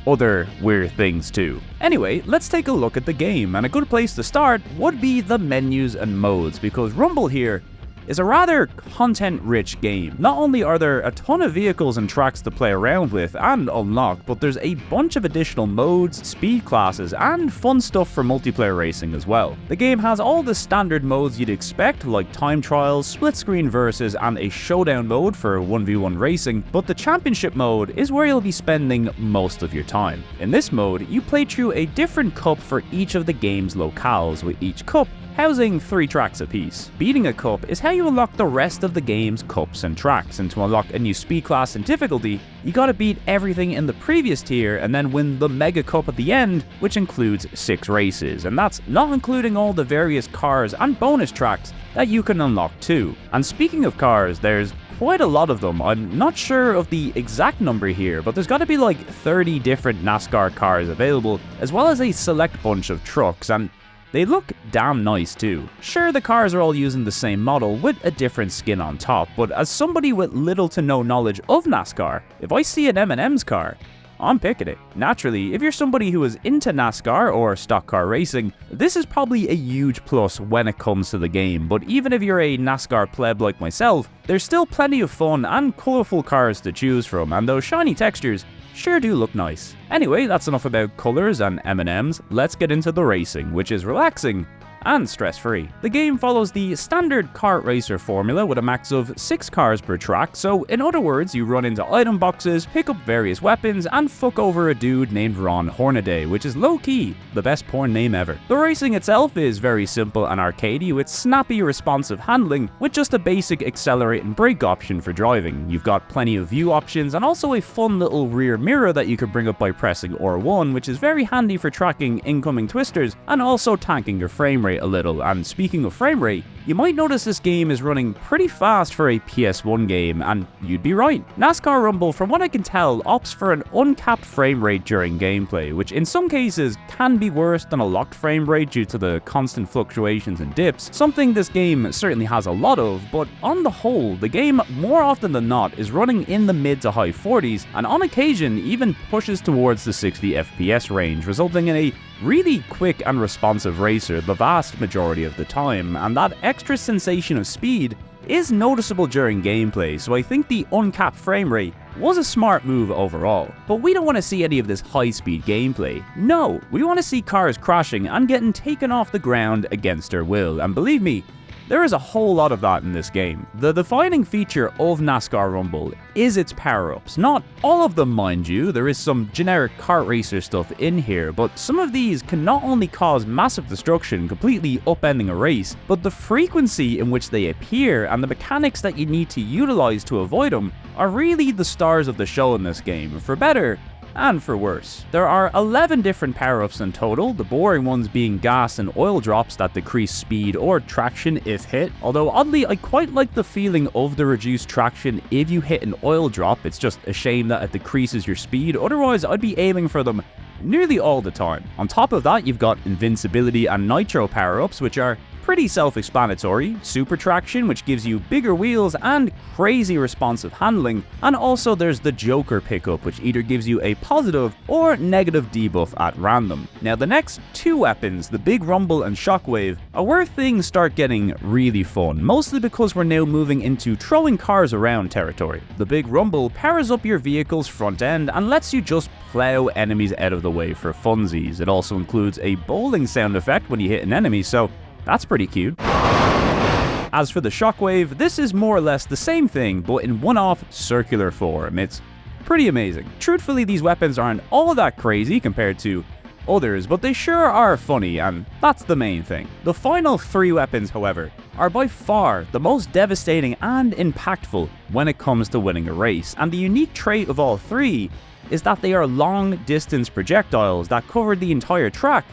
other weird things too. Anyway, let's take a look at the game, and a good place to start would be the menus and modes, because Rumble here is a rather content-rich game. Not only are there a ton of vehicles and tracks to play around with and unlock, but there's a bunch of additional modes, speed classes, and fun stuff for multiplayer racing as well. The game has all the standard modes you'd expect, like time trials, split-screen versus, and a showdown mode for 1v1 racing, but the championship mode is where you'll be spending most of your time. In this mode, you play through a different cup for each of the game's locales, with each cup housing 3 tracks apiece. Beating a cup is how you unlock the rest of the game's cups and tracks, and to unlock a new speed class and difficulty, you gotta beat everything in the previous tier and then win the Mega Cup at the end, which includes 6 races, and that's not including all the various cars and bonus tracks that you can unlock too. And speaking of cars, there's quite a lot of them. I'm not sure of the exact number here, but there's gotta be like 30 different NASCAR cars available, as well as a select bunch of trucks, and they look damn nice too. Sure, the cars are all using the same model with a different skin on top, but as somebody with little to no knowledge of NASCAR, if I see an M&M's car, I'm picking it. Naturally, if you're somebody who is into NASCAR or stock car racing, this is probably a huge plus when it comes to the game, but even if you're a NASCAR pleb like myself, there's still plenty of fun and colourful cars to choose from, and those shiny textures sure do look nice. Anyway, that's enough about colours and M&Ms, let's get into the racing, which is relaxing and stress-free. The game follows the standard kart racer formula with a max of 6 cars per track, so in other words, you run into item boxes, pick up various weapons, and fuck over a dude named Ron Hornaday, which is low-key the best porn name ever. The racing itself is very simple and arcadey, with snappy responsive handling, with just a basic accelerate and brake option for driving. You've got plenty of view options, and also a fun little rear mirror that you can bring up by pressing R1, which is very handy for tracking incoming twisters, and also tanking your frame rate a little. And speaking of frame rate, You might notice this game is running pretty fast for a PS1 game, and you'd be right. NASCAR Rumble, from what I can tell, opts for an uncapped frame rate during gameplay, which in some cases can be worse than a locked frame rate due to the constant fluctuations and dips, something this game certainly has a lot of, but on the whole, the game more often than not is running in the mid to high 40s, and on occasion even pushes towards the 60 FPS range, resulting in a really quick and responsive racer the vast majority of the time, and that extra sensation of speed is noticeable during gameplay, so I think the uncapped frame rate was a smart move overall. But we don't want to see any of this high-speed gameplay. No, we want to see cars crashing and getting taken off the ground against their will, and believe me, there is a whole lot of that in this game. The defining feature of NASCAR Rumble is its power-ups. Not all of them, mind you, there is some generic kart racer stuff in here, but some of these can not only cause massive destruction, completely upending a race, but the frequency in which they appear and the mechanics that you need to utilize to avoid them are really the stars of the show in this game, for better and for worse. There are 11 different power-ups in total, the boring ones being gas and oil drops that decrease speed or traction if hit, although oddly I quite like the feeling of the reduced traction if you hit an oil drop. It's just a shame that it decreases your speed, otherwise I'd be aiming for them nearly all the time. On top of that, you've got invincibility and nitro power-ups, which are pretty self-explanatory, super traction, which gives you bigger wheels and crazy responsive handling, and also there's the Joker pickup, which either gives you a positive or negative debuff at random. Now the next two weapons, the Big Rumble and Shockwave, are where things start getting really fun, mostly because we're now moving into throwing cars around territory. The Big Rumble powers up your vehicle's front end and lets you just plow enemies out of the way for funsies. It also includes a bowling sound effect when you hit an enemy, so that's pretty cute. As for the Shockwave, this is more or less the same thing, but in one-off circular form. It's pretty amazing. Truthfully, these weapons aren't all that crazy compared to others, but they sure are funny, and that's the main thing. The final three weapons, however, are by far the most devastating and impactful when it comes to winning a race, and the unique trait of all three is that they are long-distance projectiles that cover the entire track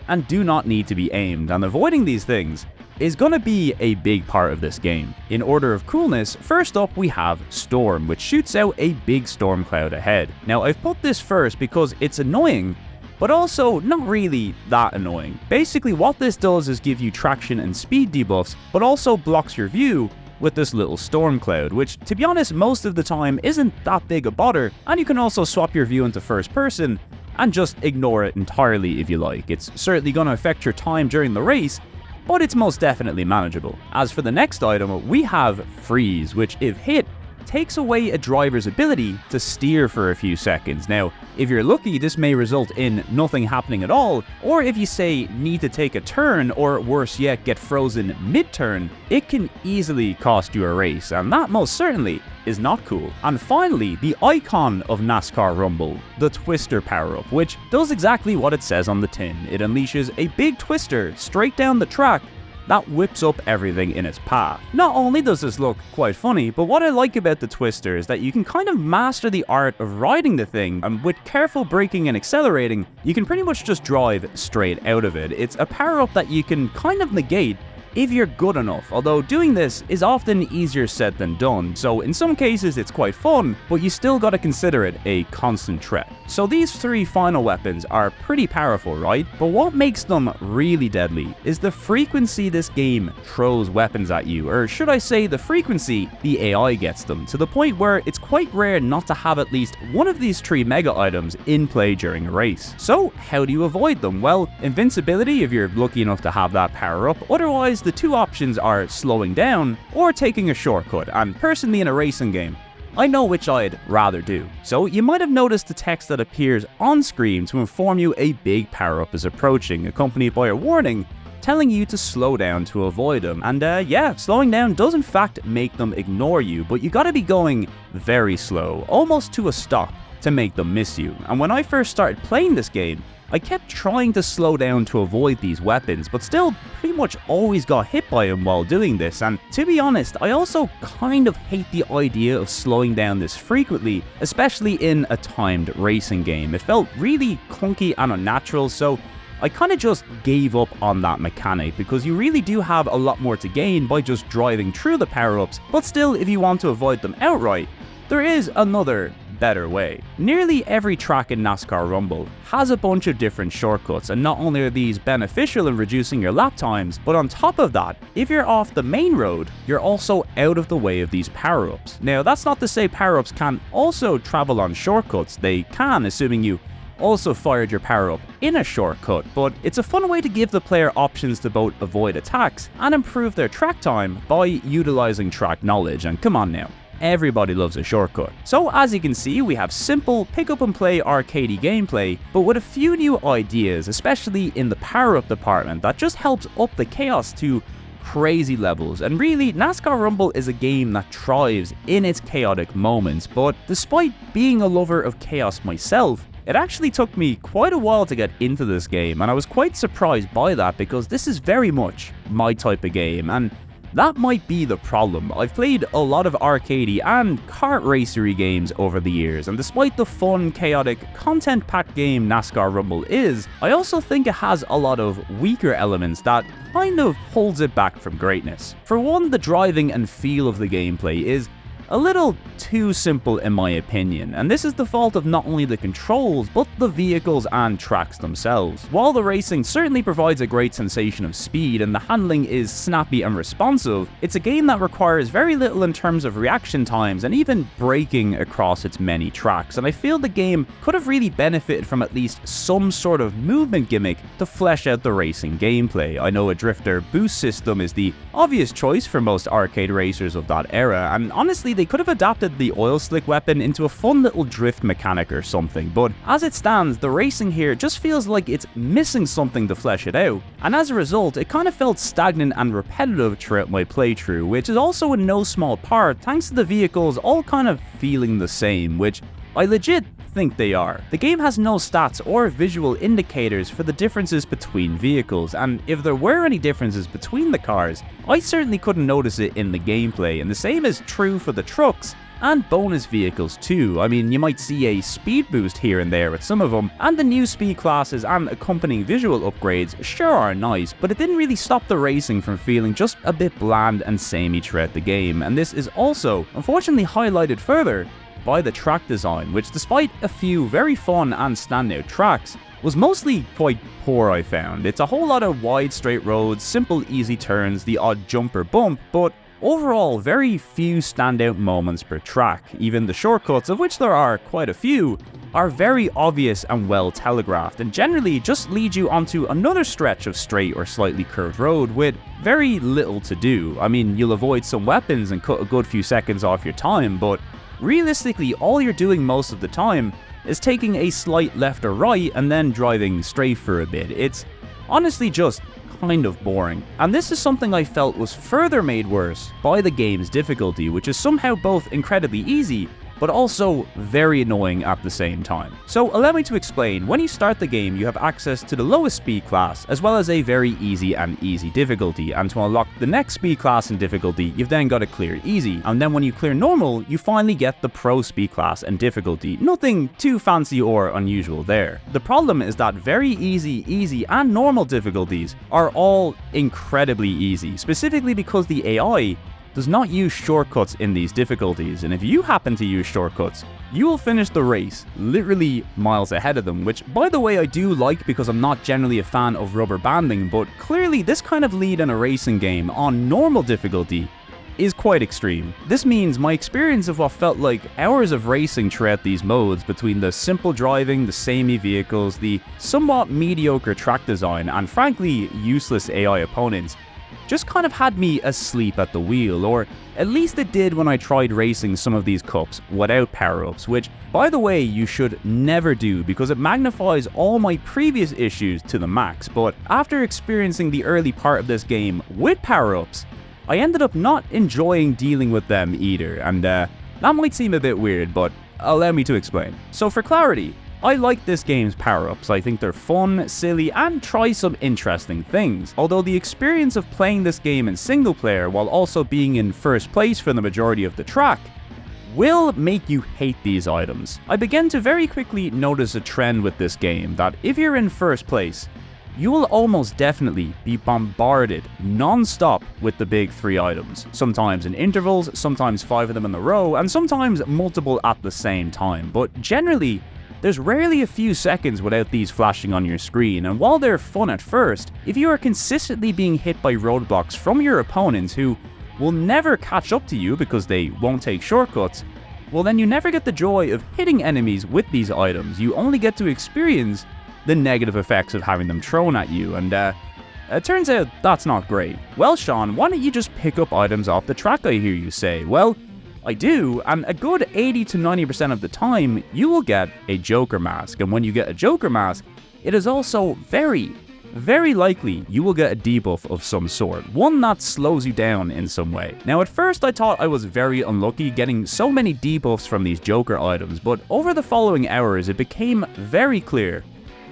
and do not need to be aimed, and avoiding these things is going to be a big part of this game. In order of coolness, first up we have Storm, which shoots out a big storm cloud ahead. Now I've put this first because it's annoying, but also not really that annoying. Basically what this does is give you traction and speed debuffs, but also blocks your view with this little storm cloud, which to be honest most of the time isn't that big a bother, and you can also swap your view into first person and just ignore it entirely if you like. It's certainly going to affect your time during the race, but it's most definitely manageable. As for the next item, we have Freeze, which if hit, takes away a driver's ability to steer for a few seconds. Now, if you're lucky, this may result in nothing happening at all, or if you say need to take a turn, or worse yet, get frozen mid-turn, it can easily cost you a race, and that most certainly is not cool. And finally, the icon of NASCAR Rumble, the Twister power-up, which does exactly what it says on the tin. It unleashes a big twister straight down the track that whips up everything in its path. Not only does this look quite funny, but what I like about the Twister is that you can kind of master the art of riding the thing, and with careful braking and accelerating, you can pretty much just drive straight out of it. It's a power-up that you can kind of negate if you're good enough, although doing this is often easier said than done, so in some cases it's quite fun, but you still gotta consider it a constant threat. So these three final weapons are pretty powerful, right? But what makes them really deadly is the frequency this game throws weapons at you, or should I say the frequency the AI gets them, to the point where it's quite rare not to have at least one of these three mega items in play during a race. So how do you avoid them? Well, invincibility if you're lucky enough to have that power up, otherwise the two options are slowing down or taking a shortcut, and personally in a racing game, I know which I'd rather do. So you might have noticed the text that appears on screen to inform you a big power-up is approaching, accompanied by a warning telling you to slow down to avoid them. And yeah, slowing down does in fact make them ignore you, but you gotta be going very slow, almost to a stop, to make them miss you. And when I first started playing this game, I kept trying to slow down to avoid these weapons, but still pretty much always got hit by them while doing this. And to be honest, I also kind of hate the idea of slowing down this frequently, especially in a timed racing game. It felt really clunky and unnatural, so I kind of just gave up on that mechanic because you really do have a lot more to gain by just driving through the power-ups, but still, if you want to avoid them outright, there is another better way. Nearly every track in NASCAR Rumble has a bunch of different shortcuts, and not only are these beneficial in reducing your lap times, but on top of that, if you're off the main road, you're also out of the way of these power-ups. Now, that's not to say power-ups can also travel on shortcuts. They can, assuming you also fired your power-up in a shortcut, but it's a fun way to give the player options to both avoid attacks and improve their track time by utilizing track knowledge. And come on now, everybody loves a shortcut. So as you can see, we have simple pick up and play arcadey gameplay, but with a few new ideas, especially in the power-up department, that just helps up the chaos to crazy levels. And really, NASCAR Rumble is a game that thrives in its chaotic moments, but despite being a lover of chaos myself, it actually took me quite a while to get into this game, and I was quite surprised by that because this is very much my type of game, and that might be the problem. I've played a lot of arcadey and kart racery games over the years, and despite the fun, chaotic, content-packed game NASCAR Rumble is, I also think it has a lot of weaker elements that kind of holds it back from greatness. For one, the driving and feel of the gameplay is a little too simple in my opinion, and this is the fault of not only the controls, but the vehicles and tracks themselves. While the racing certainly provides a great sensation of speed and the handling is snappy and responsive, it's a game that requires very little in terms of reaction times and even braking across its many tracks, and I feel the game could have really benefited from at least some sort of movement gimmick to flesh out the racing gameplay. I know a drifter boost system is the obvious choice for most arcade racers of that era, and honestly they could have adapted the oil slick weapon into a fun little drift mechanic or something, but as it stands, the racing here just feels like it's missing something to flesh it out, and as a result, it kind of felt stagnant and repetitive throughout my playthrough, which is also in no small part thanks to the vehicles all kind of feeling the same, which I legit think they are. The game has no stats or visual indicators for the differences between vehicles, and if there were any differences between the cars, I certainly couldn't notice it in the gameplay, and the same is true for the trucks and bonus vehicles too. I mean, you might see a speed boost here and there with some of them, and the new speed classes and accompanying visual upgrades sure are nice, but it didn't really stop the racing from feeling just a bit bland and samey throughout the game, and this is also unfortunately highlighted further by the track design, which despite a few very fun and standout tracks, was mostly quite poor I found. It's a whole lot of wide straight roads, simple easy turns, the odd jump or bump, but overall very few standout moments per track. Even the shortcuts, of which there are quite a few, are very obvious and well telegraphed, and generally just lead you onto another stretch of straight or slightly curved road with very little to do. I mean, you'll avoid some weapons and cut a good few seconds off your time, but realistically, all you're doing most of the time is taking a slight left or right and then driving straight for a bit. It's honestly just kind of boring. And this is something I felt was further made worse by the game's difficulty, which is somehow both incredibly easy, but also very annoying at the same time. So allow me to explain. When you start the game, you have access to the lowest speed class, as well as a very easy and easy difficulty, and to unlock the next speed class and difficulty, you've then got to clear easy, and then when you clear normal, you finally get the pro speed class and difficulty. Nothing too fancy or unusual there. The problem is that very easy, and normal difficulties are all incredibly easy, specifically because the AI does not use shortcuts in these difficulties, and if you happen to use shortcuts, you will finish the race literally miles ahead of them, which by the way I do like because I'm not generally a fan of rubber banding, but clearly this kind of lead in a racing game on normal difficulty is quite extreme. This means my experience of what felt like hours of racing throughout these modes, between the simple driving, the samey vehicles, the somewhat mediocre track design, and frankly useless AI opponents, just kind of had me asleep at the wheel, or at least it did when I tried racing some of these cups without power-ups, which, by the way, you should never do because it magnifies all my previous issues to the max. But after experiencing the early part of this game with power-ups, I ended up not enjoying dealing with them either, and that might seem a bit weird, but allow me to explain. So for clarity, I like this game's power-ups. I think they're fun, silly, and try some interesting things. Although the experience of playing this game in single player while also being in first place for the majority of the track will make you hate these items. I began to very quickly notice a trend with this game that if you're in first place, you will almost definitely be bombarded non-stop with the big 3 items, sometimes in intervals, sometimes 5 of them in a row, and sometimes multiple at the same time, but generally, there's rarely a few seconds without these flashing on your screen, and while they're fun at first, if you are consistently being hit by roadblocks from your opponents who will never catch up to you because they won't take shortcuts, well then you never get the joy of hitting enemies with these items. You only get to experience the negative effects of having them thrown at you, and it turns out that's not great. Well, Sean, why don't you just pick up items off the track, I hear you say? Well, I do, and a good 80 to 90% of the time, you will get a Joker mask, and when you get a Joker mask, it is also very likely you will get a debuff of some sort, one that slows you down in some way. Now at first I thought I was very unlucky getting so many debuffs from these Joker items, but over the following hours it became very clear.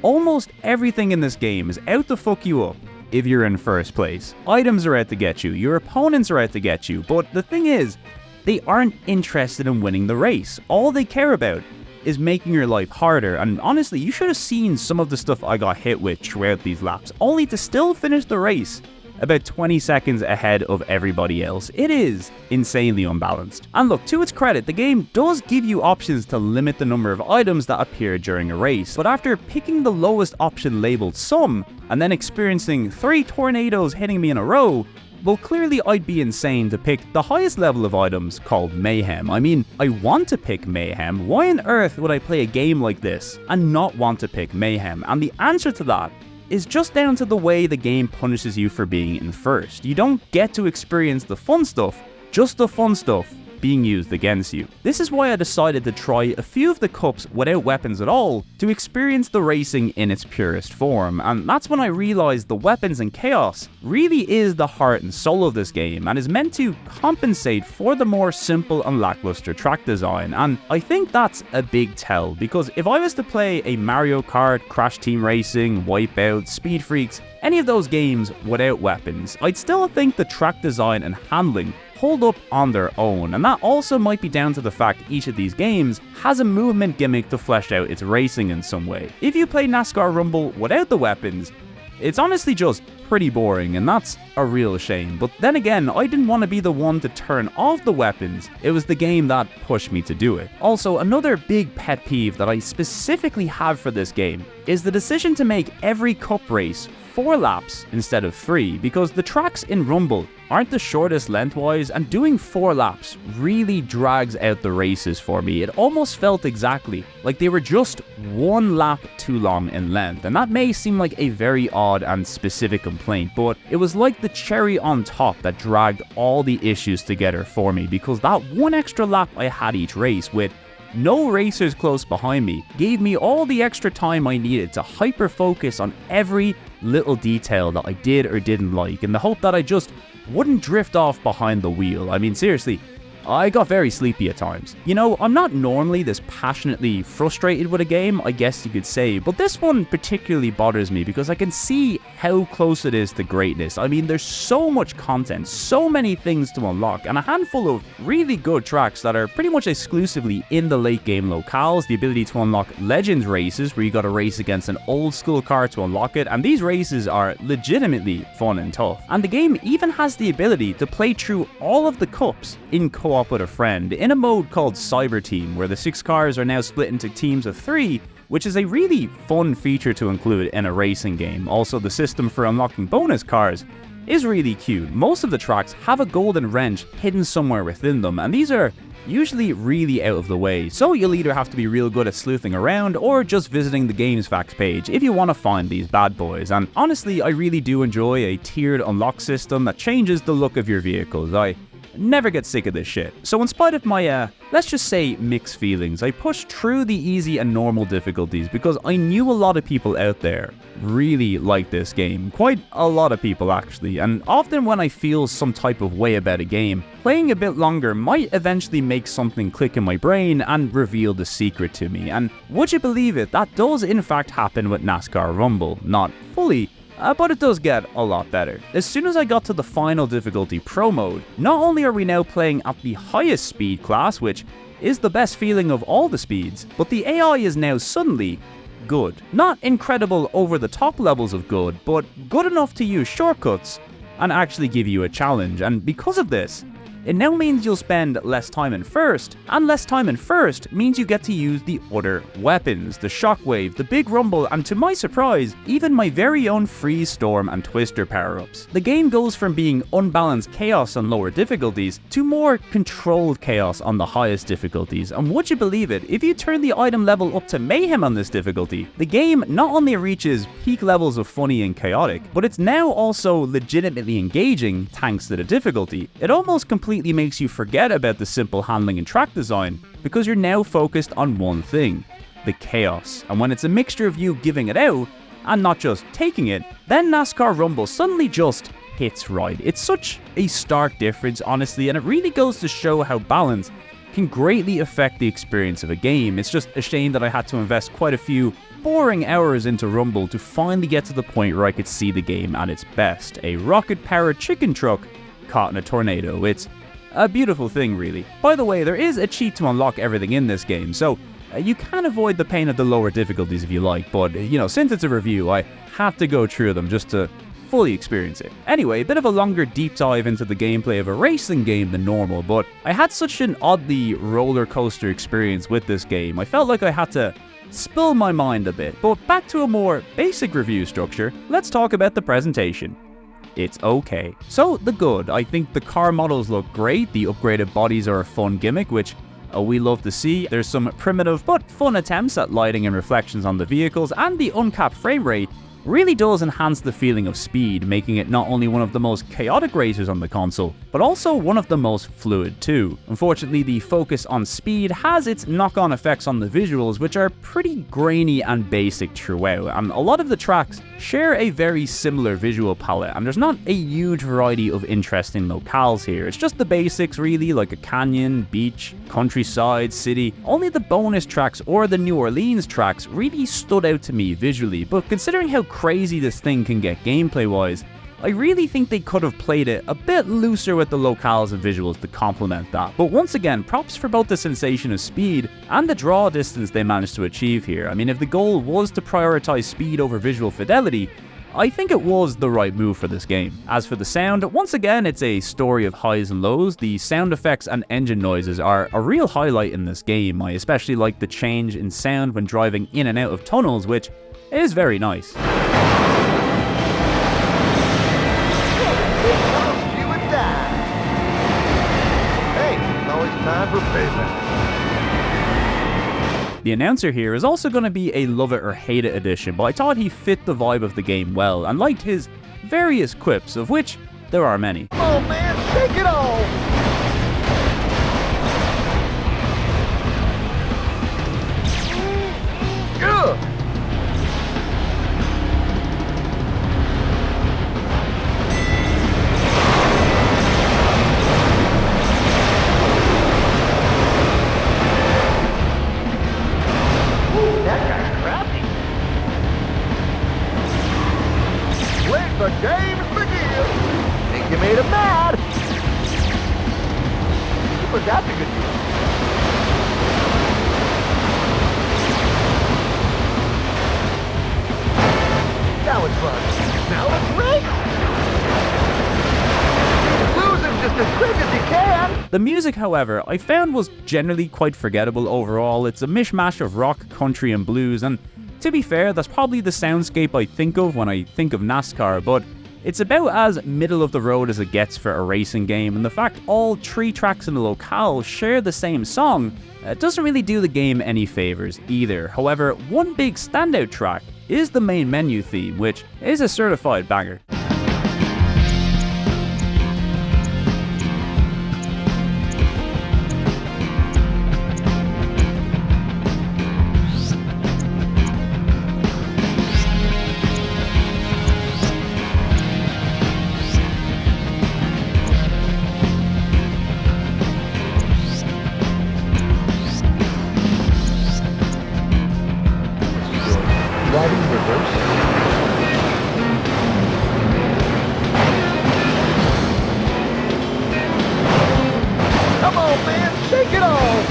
Almost everything in this game is out to fuck you up if you're in first place. Items are out to get you, your opponents are out to get you, but the thing is, they aren't interested in winning the race. All they care about is making your life harder, and honestly, you should have seen some of the stuff I got hit with throughout these laps, only to still finish the race about 20 seconds ahead of everybody else. It is insanely unbalanced. And look, to its credit, the game does give you options to limit the number of items that appear during a race, but after picking the lowest option labeled some, and then experiencing 3 tornadoes hitting me in a row, well, clearly I'd be insane to pick the highest level of items called Mayhem. I mean, I want to pick Mayhem. Why on earth would I play a game like this and not want to pick Mayhem? And the answer to that is just down to the way the game punishes you for being in first. You don't get to experience the fun stuff, just the fun stuff being used against you. This is why I decided to try a few of the cups without weapons at all to experience the racing in its purest form, and that's when I realized the weapons and chaos really is the heart and soul of this game and is meant to compensate for the more simple and lackluster track design. And I think that's a big tell, because if I was to play a Mario Kart, Crash Team Racing, Wipeout, Speed Freaks, any of those games without weapons, I'd still think the track design and handling hold up on their own, and that also might be down to the fact each of these games has a movement gimmick to flesh out its racing in some way. If you play NASCAR Rumble without the weapons, it's honestly just pretty boring, and that's a real shame. But then again, I didn't want to be the one to turn off the weapons, it was the game that pushed me to do it. Also, another big pet peeve that I specifically have for this game is the decision to make every cup race 4 laps instead of 3, because the tracks in Rumble aren't the shortest lengthwise, and doing 4 laps really drags out the races for me. It almost felt exactly like they were just 1 lap too long in length, and that may seem like a very odd and specific complaint, but it was like the cherry on top that dragged all the issues together for me, because that 1 extra lap I had each race with no racers close behind me gave me all the extra time I needed to hyper focus on every little detail that I did or didn't like, in the hope that I just wouldn't drift off behind the wheel. I mean, seriously, I got very sleepy at times. You know, I'm not normally this passionately frustrated with a game, I guess you could say, but this one particularly bothers me because I can see how close it is to greatness. I mean, there's so much content, so many things to unlock, and a handful of really good tracks that are pretty much exclusively in the late game locales, the ability to unlock Legends races where you gotta race against an old school car to unlock it, and these races are legitimately fun and tough. And the game even has the ability to play through all of the cups in co-op with a friend in a mode called Cyber Team, where the 6 cars are now split into teams of 3, which is a really fun feature to include in a racing game. Also, the system for unlocking bonus cars is really cute. Most of the tracks have a golden wrench hidden somewhere within them, and these are usually really out of the way, so you'll either have to be real good at sleuthing around or just visiting the games facts page if you want to find these bad boys. And honestly, I really do enjoy a tiered unlock system that changes the look of your vehicles. I never get sick of this shit. So in spite of my, let's just say mixed feelings, I pushed through the easy and normal difficulties because I knew a lot of people out there really like this game. Quite a lot of people actually, and often when I feel some type of way about a game, playing a bit longer might eventually make something click in my brain and reveal the secret to me. And would you believe it, that does in fact happen with NASCAR Rumble. Not fully, but it does get a lot better. As soon as I got to the final difficulty Pro mode, not only are we now playing at the highest speed class, which is the best feeling of all the speeds, but the AI is now suddenly good. Not incredible over-the-top levels of good, but good enough to use shortcuts and actually give you a challenge. And because of this, it now means you'll spend less time in first, and less time in first means you get to use the other weapons, the Shockwave, the Big Rumble, and to my surprise, even my very own Freeze, Storm, and Twister power-ups. The game goes from being unbalanced chaos on lower difficulties to more controlled chaos on the highest difficulties, and would you believe it, if you turn the item level up to Mayhem on this difficulty, the game not only reaches peak levels of funny and chaotic, but it's now also legitimately engaging thanks to the difficulty. It almost completely makes you forget about the simple handling and track design, because you're now focused on one thing, the chaos. And when it's a mixture of you giving it out, and not just taking it, then NASCAR Rumble suddenly just hits right. It's such a stark difference, honestly, and it really goes to show how balance can greatly affect the experience of a game. It's just a shame that I had to invest quite a few boring hours into Rumble to finally get to the point where I could see the game at its best. A rocket-powered chicken truck caught in a tornado. It's a beautiful thing, really. By the way, there is a cheat to unlock everything in this game, so you can avoid the pain of the lower difficulties if you like, but, since it's a review, I have to go through them just to fully experience it. Anyway, a bit of a longer deep dive into the gameplay of a racing game than normal, but I had such an oddly roller coaster experience with this game. I felt like I had to spill my mind a bit. But back to a more basic review structure, let's talk about the presentation. It's okay. So, the good. I think the car models look great, the upgraded bodies are a fun gimmick, which we love to see. There's some primitive but fun attempts at lighting and reflections on the vehicles, and the uncapped frame rate really does enhance the feeling of speed, making it not only one of the most chaotic races on the console, but also one of the most fluid too. Unfortunately, the focus on speed has its knock-on effects on the visuals, which are pretty grainy and basic throughout, and a lot of the tracks share a very similar visual palette, and there's not a huge variety of interesting locales here. It's just the basics really, like a canyon, beach, countryside, city. Only the bonus tracks or the New Orleans tracks really stood out to me visually, but considering how crazy this thing can get gameplay-wise, I really think they could have played it a bit looser with the locales and visuals to complement that. But once again, props for both the sensation of speed and the draw distance they managed to achieve here. I mean, if the goal was to prioritize speed over visual fidelity, I think it was the right move for this game. As for the sound, once again, it's a story of highs and lows. The sound effects and engine noises are a real highlight in this game. I especially like the change in sound when driving in and out of tunnels, which is very nice. The announcer here is also going to be a love it or hate it edition, but I thought he fit the vibe of the game well and liked his various quips, of which there are many. Oh man, take it all! Ugh. The games begin! Think you made him mad? You forgot the good deal. That was fun. Now let's race! Lose him just as quick as he can! The music, however, I found was generally quite forgettable overall. It's a mishmash of rock, country, and blues, and to be fair, that's probably the soundscape I think of when I think of NASCAR, but it's about as middle of the road as it gets for a racing game, and the fact all 3 tracks in the locale share the same song doesn't really do the game any favors either. However, one big standout track is the main menu theme, which is a certified banger. Come on, man, shake it all!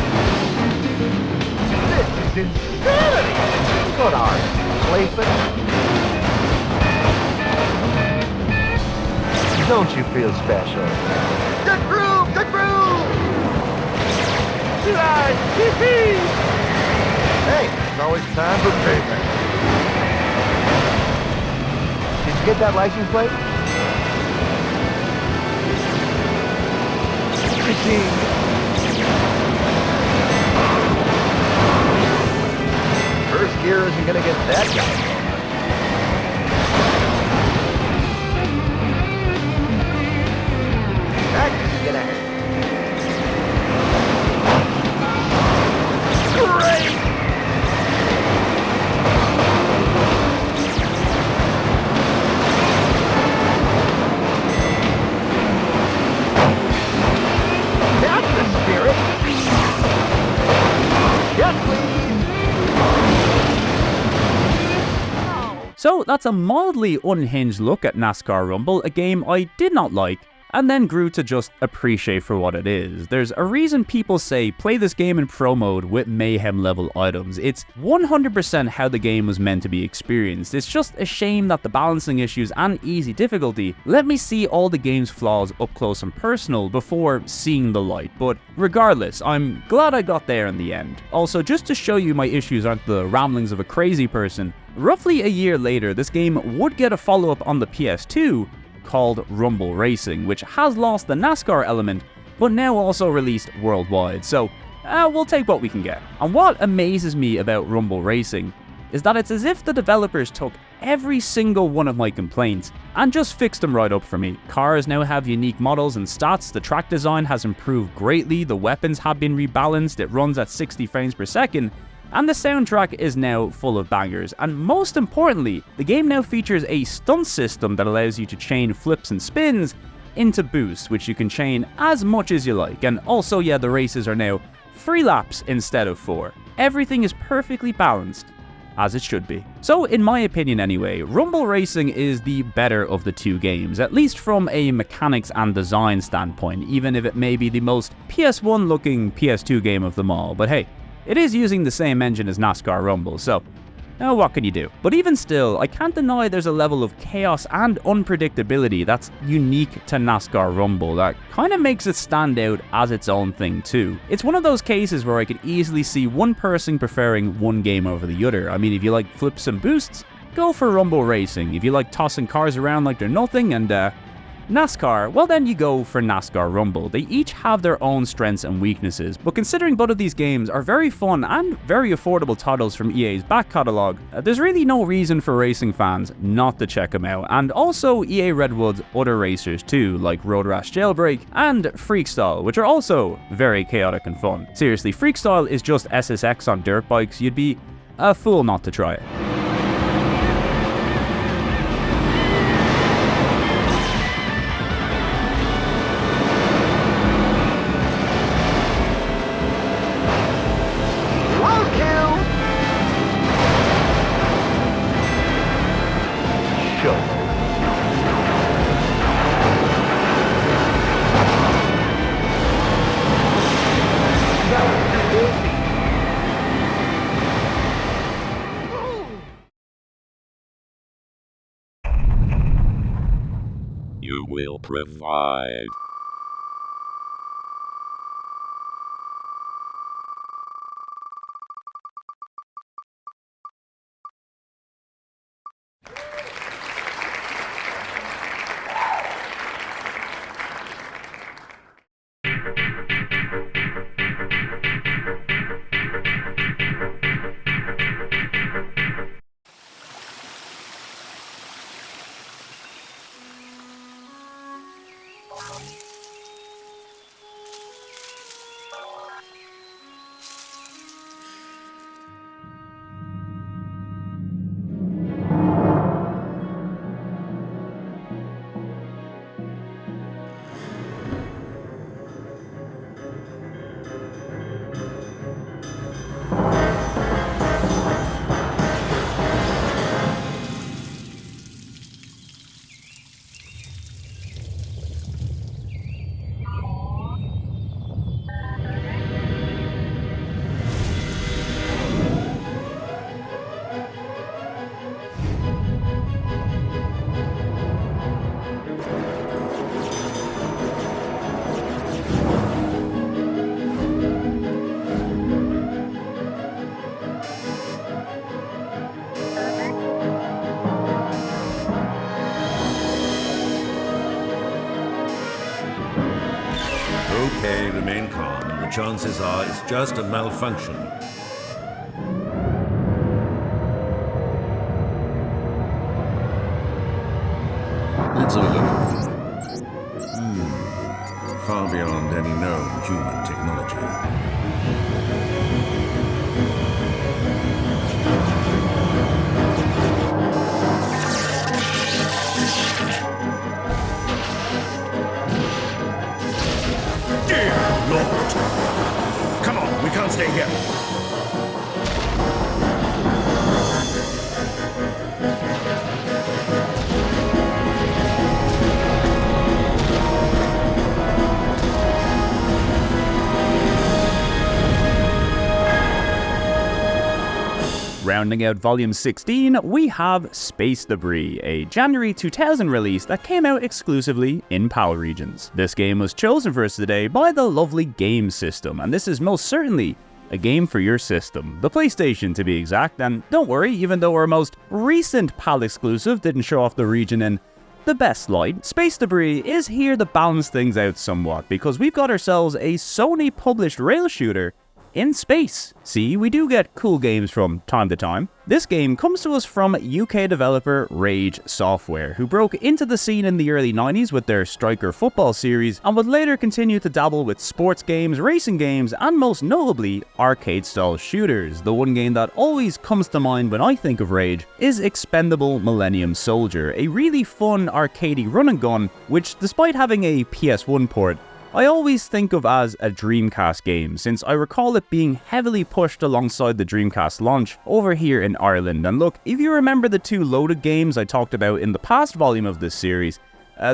This is insanity! What are you, sleeping? Don't you feel special? Good groove! Good groove! Hey, it's always time for payment. Did you get that license plate? First gear isn't gonna get that guy going. Heck, get ahead. Great! That's the spirit! Yes, please! So that's a mildly unhinged look at NASCAR Rumble, a game I did not like, and then grew to just appreciate for what it is. There's a reason people say play this game in pro mode with mayhem level items. It's 100% how the game was meant to be experienced. It's just a shame that the balancing issues and easy difficulty let me see all the game's flaws up close and personal before seeing the light. But regardless, I'm glad I got there in the end. Also, just to show you my issues aren't the ramblings of a crazy person, roughly a year later, this game would get a follow-up on the PS2 called Rumble Racing, which has lost the NASCAR element, but now also released worldwide, so we'll take what we can get. And what amazes me about Rumble Racing is that it's as if the developers took every single one of my complaints and just fixed them right up for me. Cars now have unique models and stats, the track design has improved greatly, the weapons have been rebalanced, it runs at 60 frames per second, and the soundtrack is now full of bangers. And most importantly, the game now features a stunt system that allows you to chain flips and spins into boosts, which you can chain as much as you like. And also, yeah, the races are now 3 laps instead of 4. Everything is perfectly balanced, as it should be. So in my opinion anyway, Rumble Racing is the better of the two games, at least from a mechanics and design standpoint, even if it may be the most PS1 looking PS2 game of them all. But hey, it is using the same engine as NASCAR Rumble, so what can you do? But even still, I can't deny there's a level of chaos and unpredictability that's unique to NASCAR Rumble that kind of makes it stand out as its own thing too. It's one of those cases where I could easily see one person preferring one game over the other. I mean, if you like flips and boosts, go for Rumble Racing. If you like tossing cars around like they're nothing and NASCAR, well then you go for NASCAR Rumble. They each have their own strengths and weaknesses, but considering both of these games are very fun and very affordable titles from EA's back catalogue, there's really no reason for racing fans not to check them out. And also EA Redwood's other racers too, like Road Rash Jailbreak and Freakstyle, which are also very chaotic and fun. Seriously, Freakstyle is just SSX on dirt bikes. You'd be a fool not to try it. You will provide. remain calm, and the chances are it's just a malfunction. Let's have a look. Far beyond any known human technology. Dear Lord! Come on, we can't stay here. Rounding out Volume 16, we have Space Debris, a January 2000 release that came out exclusively in PAL regions. This game was chosen for us today by the lovely Game System, and this is most certainly a game for your system, the PlayStation to be exact, and don't worry, even though our most recent PAL exclusive didn't show off the region in the best light, Space Debris is here to balance things out somewhat, because we've got ourselves a Sony published rail shooter in space. See, we do get cool games from time to time. This game comes to us from UK developer Rage Software, who broke into the scene in the early 90s with their Striker football series, and would later continue to dabble with sports games, racing games, and most notably, arcade-style shooters. The one game that always comes to mind when I think of Rage is Expendable Millennium Soldier, a really fun arcadey run and gun, which despite having a PS1 port, I always think of as a Dreamcast game, since I recall it being heavily pushed alongside the Dreamcast launch over here in Ireland. And look, if you remember the two loaded games I talked about in the past volume of this series,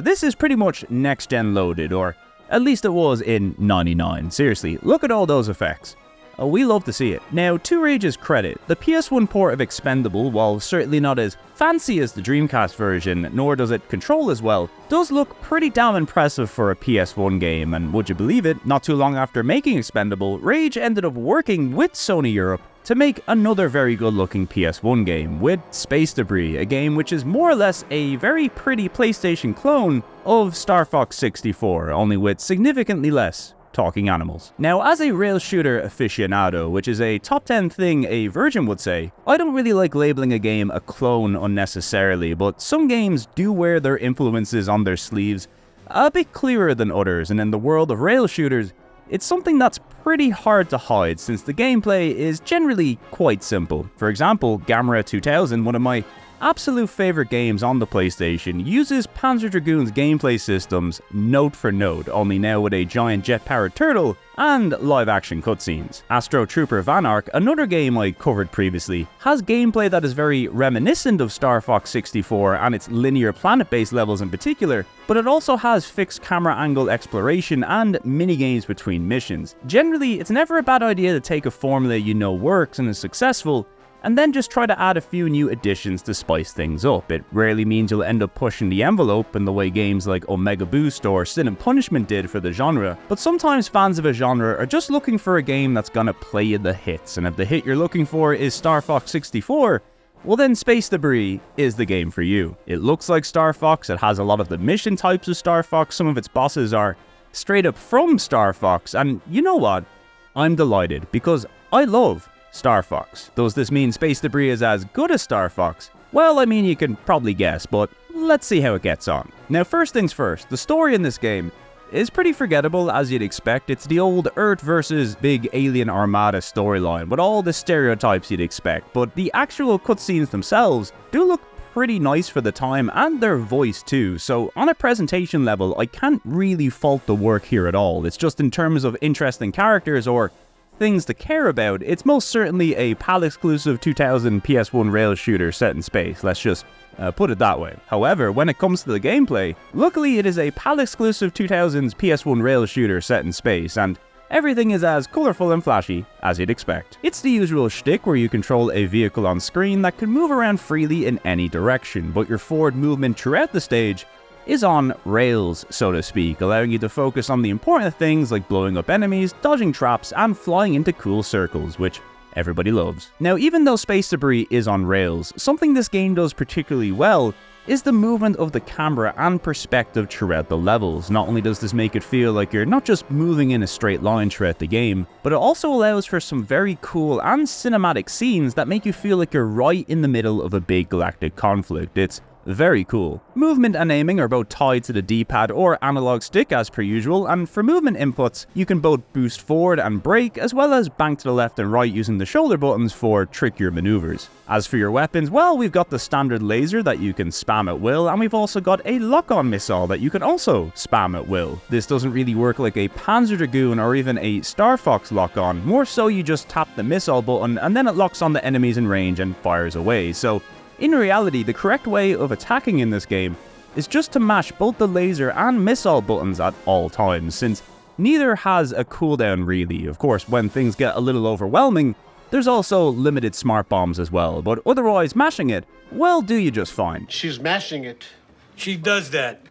this is pretty much next-gen loaded, or at least it was in '99. Seriously, look at all those effects. We love to see it. Now, to Rage's credit, the PS1 port of Expendable, while certainly not as fancy as the Dreamcast version, nor does it control as well, does look pretty damn impressive for a PS1 game, and would you believe it, not too long after making Expendable, Rage ended up working with Sony Europe to make another very good looking PS1 game, with Space Debris, a game which is more or less a very pretty PlayStation clone of Star Fox 64, only with significantly less talking animals. Now, as a rail shooter aficionado, which is a top 10 thing a virgin would say, I don't really like labeling a game a clone unnecessarily, but some games do wear their influences on their sleeves a bit clearer than others, and in the world of rail shooters, it's something that's pretty hard to hide since the gameplay is generally quite simple. For example, Gamera 2000, one of my absolute favorite games on the PlayStation, uses Panzer Dragoon's gameplay systems note for note, only now with a giant jet-powered turtle and live-action cutscenes. Astro Trooper Vanarch, another game I covered previously, has gameplay that is very reminiscent of Star Fox 64 and its linear planet-based levels in particular, but it also has fixed camera angle exploration and minigames between missions. Generally, it's never a bad idea to take a formula you know works and is successful, and then just try to add a few new additions to spice things up. It rarely means you'll end up pushing the envelope in the way games like Omega Boost or Sin and Punishment did for the genre, but sometimes fans of a genre are just looking for a game that's gonna play you the hits, and if the hit you're looking for is Star Fox 64, well then Space Debris is the game for you. It looks like Star Fox, it has a lot of the mission types of Star Fox, some of its bosses are straight up from Star Fox, and you know what? I'm delighted, because I love Star Fox. Does this mean Space Debris is as good as Star Fox? Well, I mean, you can probably guess, but let's see how it gets on. Now, first things first, the story in this game is pretty forgettable as you'd expect. It's the old Earth versus big alien armada storyline with all the stereotypes you'd expect, but the actual cutscenes themselves do look pretty nice for the time, and their voice too, so on a presentation level, I can't really fault the work here at all. It's just in terms of interesting characters or things to care about, it's most certainly a PAL exclusive 2000 PS1 rail shooter set in space, let's just put it that way. However, when it comes to the gameplay, luckily it is a PAL exclusive 2000's PS1 rail shooter set in space, and everything is as colourful and flashy as you'd expect. It's the usual shtick where you control a vehicle on screen that can move around freely in any direction, but your forward movement throughout the stage is on rails, so to speak, allowing you to focus on the important things like blowing up enemies, dodging traps, and flying into cool circles, which everybody loves. Now, even though space debris is on rails, something this game does particularly well is the movement of the camera and perspective throughout the levels. Not only does this make it feel like you're not just moving in a straight line throughout the game, but it also allows for some very cool and cinematic scenes that make you feel like you're right in the middle of a big galactic conflict. It's very cool. Movement and aiming are both tied to the D-pad or analog stick as per usual, and for movement inputs, you can both boost forward and brake, as well as bank to the left and right using the shoulder buttons for trickier maneuvers. As for your weapons, well, we've got the standard laser that you can spam at will, and we've also got a lock-on missile that you can also spam at will. This doesn't really work like a Panzer Dragoon or even a Star Fox lock-on, more so you just tap the missile button and then it locks on the enemies in range and fires away. So in reality, the correct way of attacking in this game is just to mash both the laser and missile buttons at all times, since neither has a cooldown really. Of course, when things get a little overwhelming, there's also limited smart bombs as well, but otherwise mashing it will do you just fine. She's mashing it. She does that.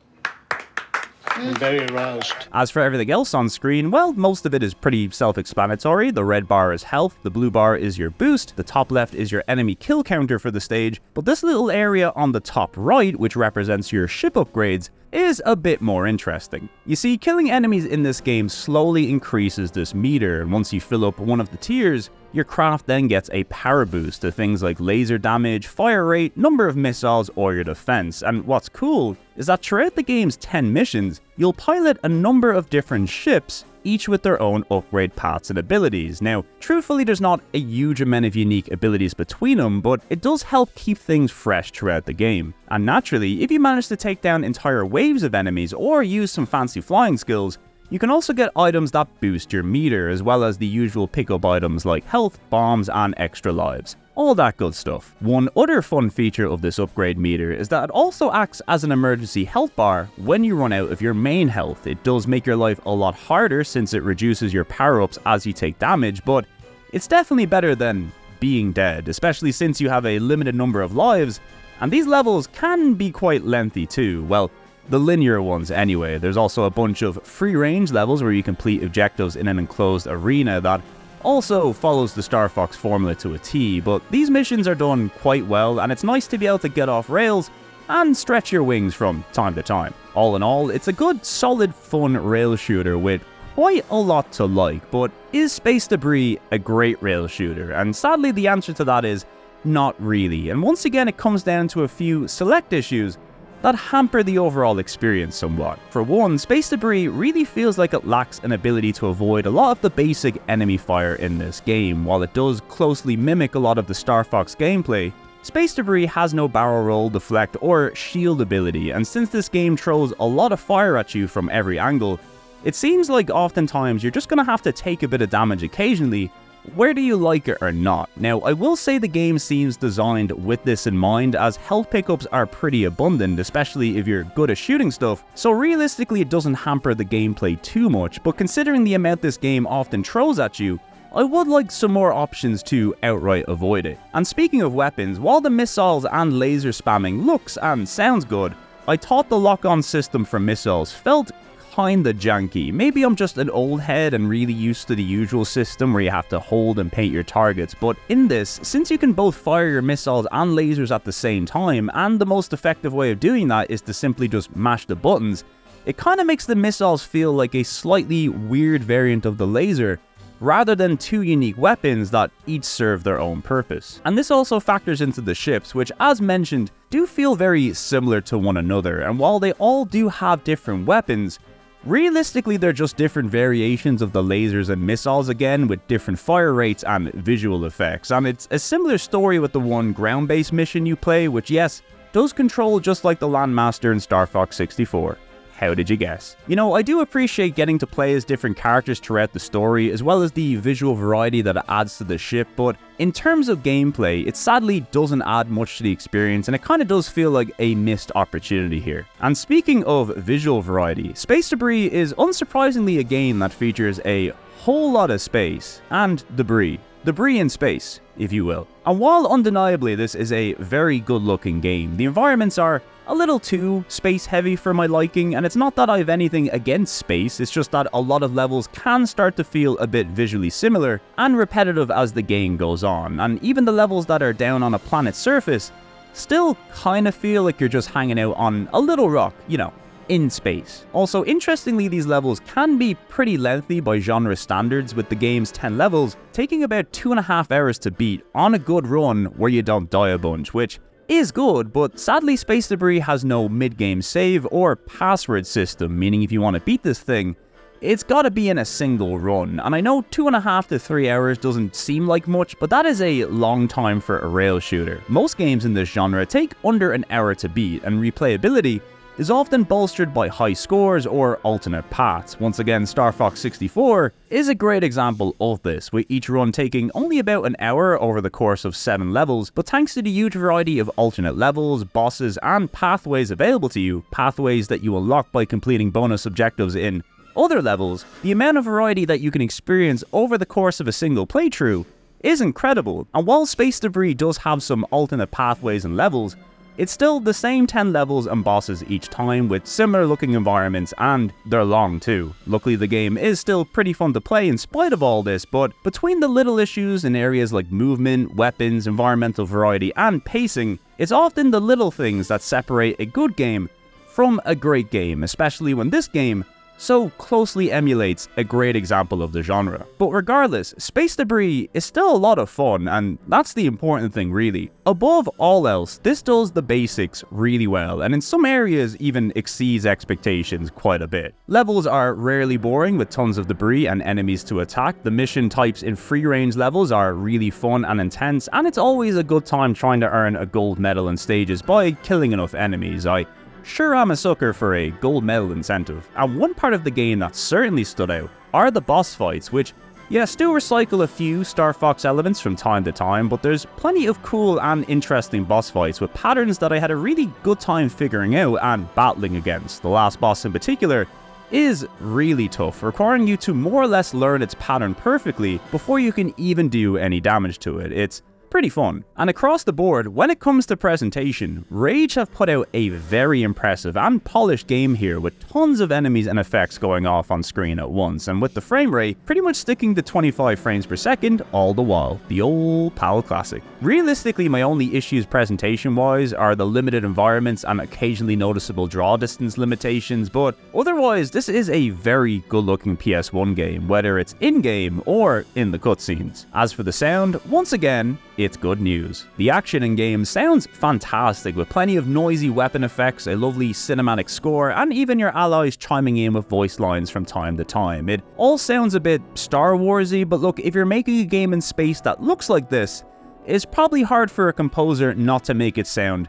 I'm very aroused. As for everything else on screen, well, most of it is pretty self-explanatory. The red bar is health, the blue bar is your boost, the top left is your enemy kill counter for the stage, but this little area on the top right, which represents your ship upgrades, is a bit more interesting. You see, killing enemies in this game slowly increases this meter, and once you fill up one of the tiers, your craft then gets a power boost to things like laser damage, fire rate, number of missiles, or your defense. And what's cool is that throughout the game's 10 missions, you'll pilot a number of different ships, each with their own upgrade paths and abilities. Now, truthfully, there's not a huge amount of unique abilities between them, but it does help keep things fresh throughout the game. And naturally, if you manage to take down entire waves of enemies or use some fancy flying skills, you can also get items that boost your meter, as well as the usual pickup items like health, bombs, and extra lives. All that good stuff. One other fun feature of this upgrade meter is that it also acts as an emergency health bar when you run out of your main health. It does make your life a lot harder since it reduces your power-ups as you take damage, but it's definitely better than being dead, especially since you have a limited number of lives, and these levels can be quite lengthy too. Well, the linear ones anyway. There's also a bunch of free range levels where you complete objectives in an enclosed arena that also follows the Star Fox formula to a T, but these missions are done quite well, and it's nice to be able to get off rails and stretch your wings from time to time. All in all, it's a good, solid, fun rail shooter with quite a lot to like, but is Space Debris a great rail shooter? And sadly, the answer to that is not really. And once again, it comes down to a few select issues that hamper the overall experience somewhat. For one, Space Debris really feels like it lacks an ability to avoid a lot of the basic enemy fire in this game. While it does closely mimic a lot of the Star Fox gameplay, Space Debris has no barrel roll, deflect, or shield ability, and since this game throws a lot of fire at you from every angle, it seems like oftentimes you're just gonna have to take a bit of damage occasionally, whether you like it or not. Now, I will say the game seems designed with this in mind, as health pickups are pretty abundant, especially if you're good at shooting stuff, so realistically it doesn't hamper the gameplay too much, but considering the amount this game often throws at you, I would like some more options to outright avoid it. And speaking of weapons, while the missiles and laser spamming looks and sounds good, I thought the lock-on system for missiles felt kinda janky. Maybe I'm just an old head and really used to the usual system where you have to hold and paint your targets, but in this, since you can both fire your missiles and lasers at the same time, and the most effective way of doing that is to simply just mash the buttons, it kinda makes the missiles feel like a slightly weird variant of the laser, rather than two unique weapons that each serve their own purpose. And this also factors into the ships, which as mentioned, do feel very similar to one another, and while they all do have different weapons, realistically, they're just different variations of the lasers and missiles again, with different fire rates and visual effects. And it's a similar story with the one ground-based mission you play, which yes, does control just like the Landmaster in Star Fox 64. How did you guess? You know, I do appreciate getting to play as different characters throughout the story, as well as the visual variety that it adds to the ship, but in terms of gameplay, it sadly doesn't add much to the experience, and it kinda does feel like a missed opportunity here. And speaking of visual variety, Space Debris is unsurprisingly a game that features a whole lot of space and debris. Debris in space. if you will. And while undeniably this is a very good looking game, the environments are a little too space heavy for my liking, and it's not that I have anything against space, it's just that a lot of levels can start to feel a bit visually similar and repetitive as the game goes on, and even the levels that are down on a planet's surface still kind of feel like you're just hanging out on a little rock, you know, in space. Also, interestingly, these levels can be pretty lengthy by genre standards, with the game's 10 levels taking about 2.5 hours to beat on a good run where you don't die a bunch, which is good, but sadly Space Debris has no mid-game save or password system, meaning if you want to beat this thing, it's gotta be in a single run. And I know 2.5 to 3 hours doesn't seem like much, but that is a long time for a rail shooter. Most games in this genre take under an hour to beat, and replayability is often bolstered by high scores or alternate paths. Once again, Star Fox 64 is a great example of this, with each run taking only about an hour over the course of 7 levels, but thanks to the huge variety of alternate levels, bosses, and pathways available to you, pathways that you unlock by completing bonus objectives in other levels, the amount of variety that you can experience over the course of a single playthrough is incredible. And while Space Debris does have some alternate pathways and levels, it's still the same 10 levels and bosses each time, with similar looking environments, and they're long too. Luckily, the game is still pretty fun to play in spite of all this, but between the little issues in areas like movement, weapons, environmental variety, and pacing, it's often the little things that separate a good game from a great game, especially when this game so closely emulates a great example of the genre. But regardless, Space Debris is still a lot of fun, and that's the important thing really. Above all else, this does the basics really well, and in some areas even exceeds expectations quite a bit. Levels are rarely boring with tons of debris and enemies to attack. The mission types in free range levels are really fun and intense, and it's always a good time trying to earn a gold medal in stages by killing enough enemies. I sure am a sucker for a gold medal incentive. And one part of the game that certainly stood out are the boss fights, which, yes, do recycle a few Star Fox elements from time to time, but there's plenty of cool and interesting boss fights with patterns that I had a really good time figuring out and battling against. The last boss in particular is really tough, requiring you to more or less learn its pattern perfectly before you can even do any damage to it. It's pretty fun. And across the board, when it comes to presentation, Rage have put out a very impressive and polished game here, with tons of enemies and effects going off on screen at once, and with the frame rate pretty much sticking to 25 frames per second all the while. The old PAL classic. Realistically, my only issues presentation wise are the limited environments and occasionally noticeable draw distance limitations, but otherwise this is a very good looking PS1 game, whether it's in-game or in the cutscenes. As for the sound, once again, it's good news. The action in game sounds fantastic, with plenty of noisy weapon effects, a lovely cinematic score, and even your allies chiming in with voice lines from time to time. It all sounds a bit Star Wars-y, but look, if you're making a game in space that looks like this, it's probably hard for a composer not to make it sound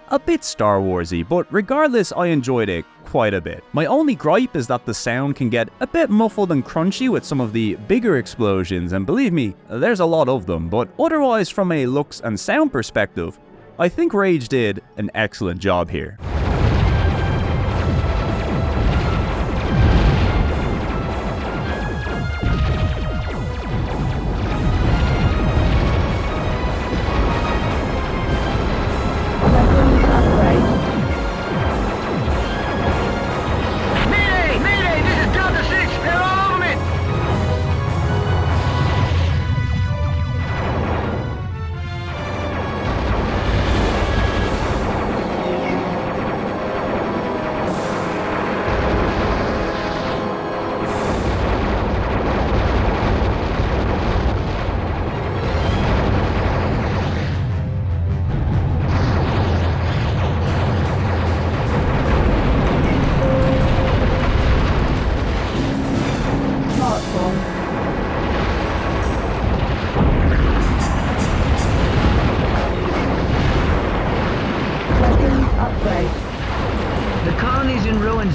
a bit Star Wars-y, but regardless, I enjoyed it quite a bit. My only gripe is that the sound can get a bit muffled and crunchy with some of the bigger explosions, and believe me, there's a lot of them, but otherwise from a looks and sound perspective, I think Rage did an excellent job here.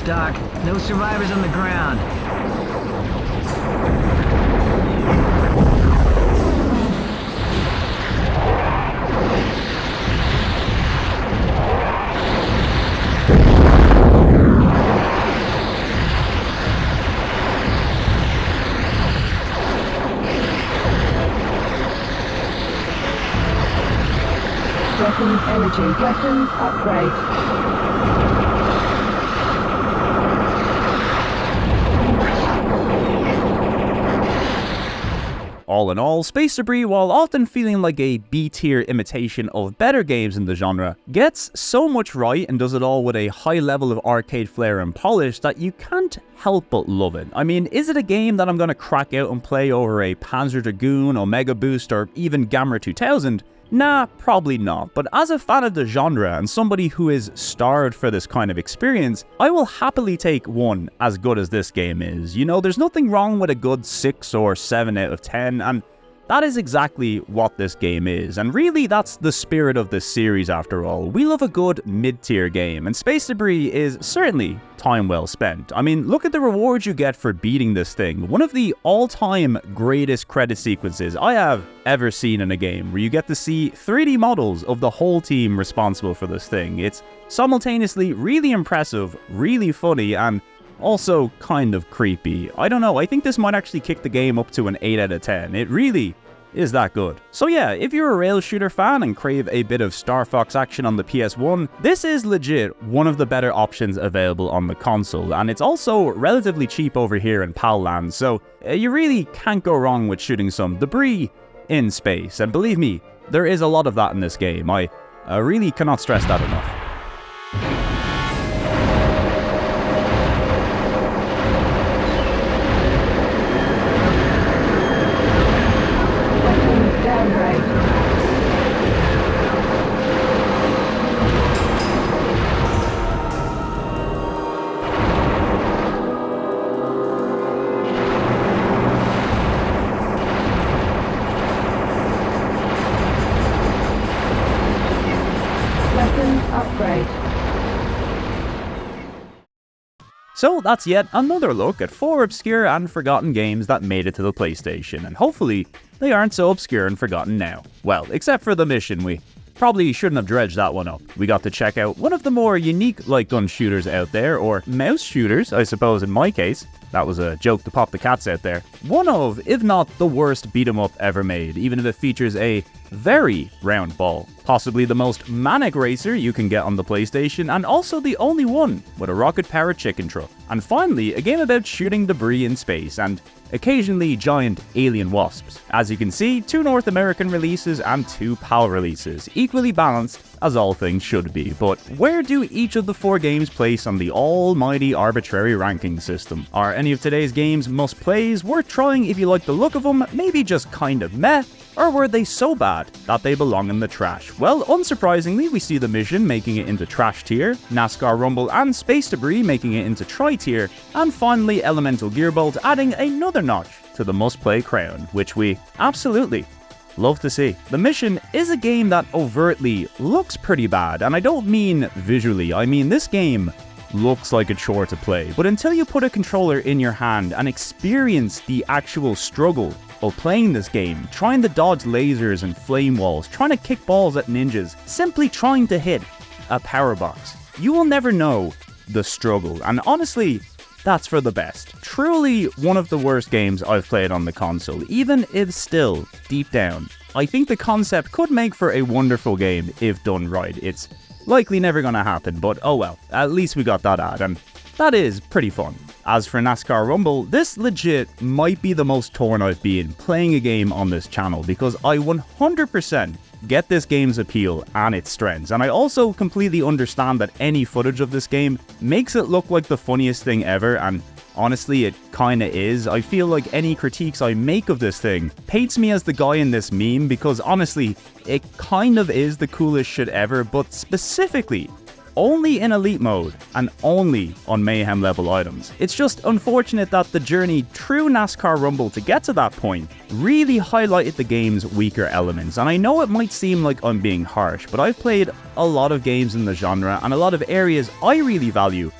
Doc. No survivors on the ground. Weapons energy. Weapons upgrade. All in all, Space Debris, while often feeling like a B-tier imitation of better games in the genre, gets so much right and does it all with a high level of arcade flair and polish that you can't help but love it. I mean, is it a game that I'm gonna crack out and play over a Panzer Dragoon, Omega Boost, or even Gamera 2000? Nah, probably not, but as a fan of the genre and somebody who is starved for this kind of experience, I will happily take one as good as this game is. You know, there's nothing wrong with a good 6 or 7 out of 10, and that is exactly what this game is, and really that's the spirit of this series after all. We love a good mid-tier game, and Space Debris is certainly time well spent. I mean, look at the rewards you get for beating this thing. One of the all-time greatest credit sequences I have ever seen in a game, where you get to see 3D models of the whole team responsible for this thing. It's simultaneously really impressive, really funny, and also kind of creepy. I don't know, I think this might actually kick the game up to an 8 out of 10. It really is that good. So yeah, if you're a rail shooter fan and crave a bit of Star Fox action on the PS1, this is legit one of the better options available on the console, and it's also relatively cheap over here in PAL land, so you really can't go wrong with shooting some debris in space, and believe me, there is a lot of that in this game. I really cannot stress that enough. So that's yet another look at 4 obscure and forgotten games that made it to the PlayStation, and hopefully they aren't so obscure and forgotten now. Well, except for the mission, we probably shouldn't have dredged that one up. We got to check out one of the more unique light gun shooters out there, or mouse shooters, I suppose in my case. That was a joke to pop the cats out there. One of, if not the worst beat-em-up ever made, even if it features a very round ball. Possibly the most manic racer you can get on the PlayStation, and also the only one with a rocket-powered chicken truck. And finally, a game about shooting debris in space, and occasionally giant alien wasps. As you can see, 2 North American releases and 2 PAL releases, equally balanced as all things should be. But where do each of the 4 games place on the almighty arbitrary ranking system? Are any of today's games must-plays, worth trying if you like the look of them, maybe just kind of meh? Or were they so bad that they belong in the trash? Well, unsurprisingly, we see The Mission making it into trash tier, NASCAR Rumble and Space Debris making it into try tier, and finally Elemental Gearbolt adding another notch to the must-play crown, which we absolutely love to see. The Mission is a game that overtly looks pretty bad, and I don't mean visually, I mean this game looks like a chore to play, but until you put a controller in your hand and experience the actual struggle of playing this game, trying to dodge lasers and flame walls, trying to kick balls at ninjas, simply trying to hit a power box, you will never know the struggle, and honestly, that's for the best. Truly one of the worst games I've played on the console, even if still, deep down, I think the concept could make for a wonderful game if done right. It's likely never gonna happen, but oh well, at least we got that ad, and that is pretty fun. As for NASCAR Rumble, this legit might be the most torn I've been playing a game on this channel, because I 100% get this game's appeal and its strengths, and I also completely understand that any footage of this game makes it look like the funniest thing ever, and honestly it kinda is. I feel like any critiques I make of this thing paints me as the guy in this meme, because honestly, it kind of is the coolest shit ever, but specifically only in elite mode and only on mayhem level items. It's just unfortunate that the journey through NASCAR Rumble to get to that point really highlighted the game's weaker elements, and I know it might seem like I'm being harsh, but I've played a lot of games in the genre, and a lot of areas I really value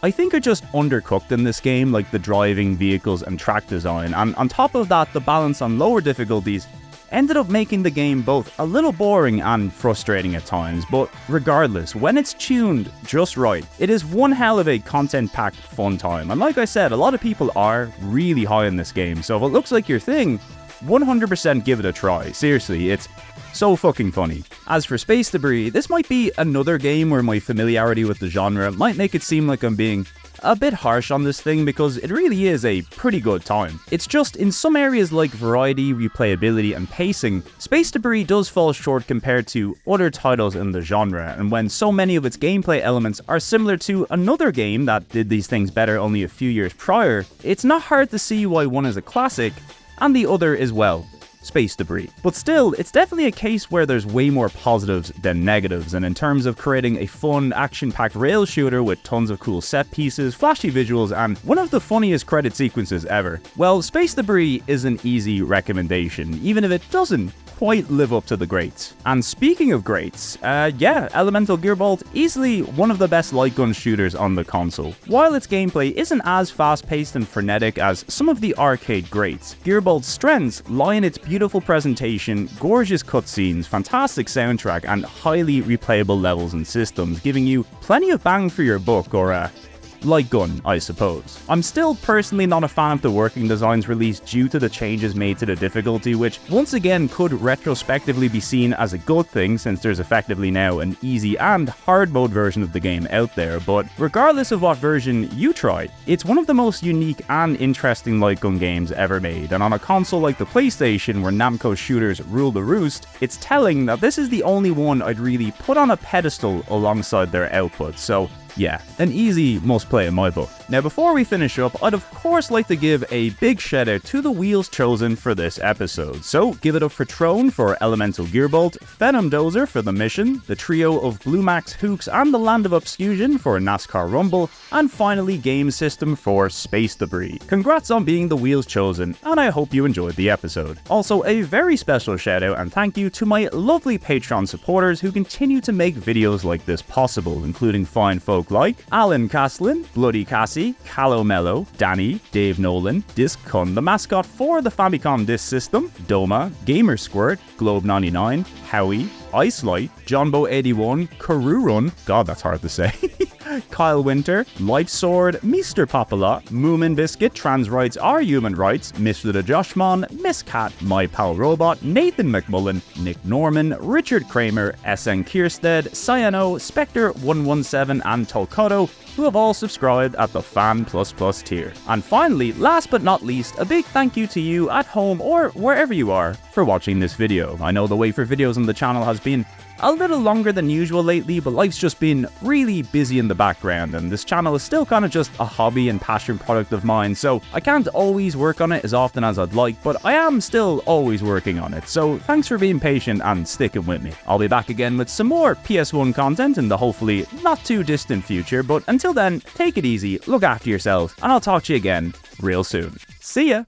I think are just undercooked in this game, like the driving, vehicles and track design, and on top of that, the balance on lower difficulties ended up making the game both a little boring and frustrating at times. But regardless, when it's tuned just right, it is one hell of a content-packed fun time. And like I said, a lot of people are really high in this game, so if it looks like your thing, 100% give it a try. Seriously, it's so fucking funny. As for Space Debris, this might be another game where my familiarity with the genre might make it seem like I'm being a bit harsh on this thing, because it really is a pretty good time. It's just in some areas like variety, replayability and pacing, Space Debris does fall short compared to other titles in the genre, and when so many of its gameplay elements are similar to another game that did these things better only a few years prior, it's not hard to see why one is a classic and the other is, well, Space Debris. But still, it's definitely a case where there's way more positives than negatives, and in terms of creating a fun, action-packed rail shooter with tons of cool set pieces, flashy visuals, and one of the funniest credit sequences ever, well, Space Debris is an easy recommendation, even if it doesn't quite live up to the greats. And speaking of greats, yeah, Elemental Gearbolt, easily one of the best light gun shooters on the console. While its gameplay isn't as fast-paced and frenetic as some of the arcade greats, Gearbolt's strengths lie in its beautiful presentation, gorgeous cutscenes, fantastic soundtrack, and highly replayable levels and systems, giving you plenty of bang for your buck, or light gun, I suppose. I'm still personally not a fan of the working designs released due to the changes made to the difficulty, which once again could retrospectively be seen as a good thing since there's effectively now an easy and hard mode version of the game out there, but regardless of what version you try, it's one of the most unique and interesting light gun games ever made, and on a console like the PlayStation where Namco shooters rule the roost, it's telling that this is the only one I'd really put on a pedestal alongside their output, so yeah, an easy must play in my book. Now before we finish up, I'd of course like to give a big shout out to the wheels chosen for this episode. So give it up for Trone for Elemental Gearbolt, Venom Dozer for The Mission, the trio of Blue Max Hooks and the Land of Obscusion for Nascar Rumble, and finally Game System for Space Debris. Congrats on being the wheels chosen, and I hope you enjoyed the episode. Also a very special shout out and thank you to my lovely Patreon supporters who continue to make videos like this possible, including fine folk like Alan Caslin, Bloody Cassie, Callow Mello, Danny, Dave Nolan, Disc Kun, the mascot for the Famicom Disc System, Doma, Gamer Squirt, Globe99, Howie, Ice Light, Johnbo81, Karoo Run, god that's hard to say, Kyle Winter, Life Sword, Mr. Popalot, Moomin Biscuit, Trans Rights Are Human Rights, Mr. the Joshmon, Miss Cat, My Pal Robot, Nathan McMullen, Nick Norman, Richard Kramer, SN Kierstead, Cyano, Spectre117 and Tolkoto, who have all subscribed at the Fan++ tier. And finally, last but not least, a big thank you to you at home or wherever you are for watching this video. I know the wait for videos on the channel has been a little longer than usual lately, but life's just been really busy in the background, and this channel is still kind of just a hobby and passion product of mine, so I can't always work on it as often as I'd like, but I am still always working on it, so thanks for being patient and sticking with me. I'll be back again with some more PS1 content in the hopefully not too distant future, but until then, take it easy, look after yourselves, and I'll talk to you again real soon. See ya!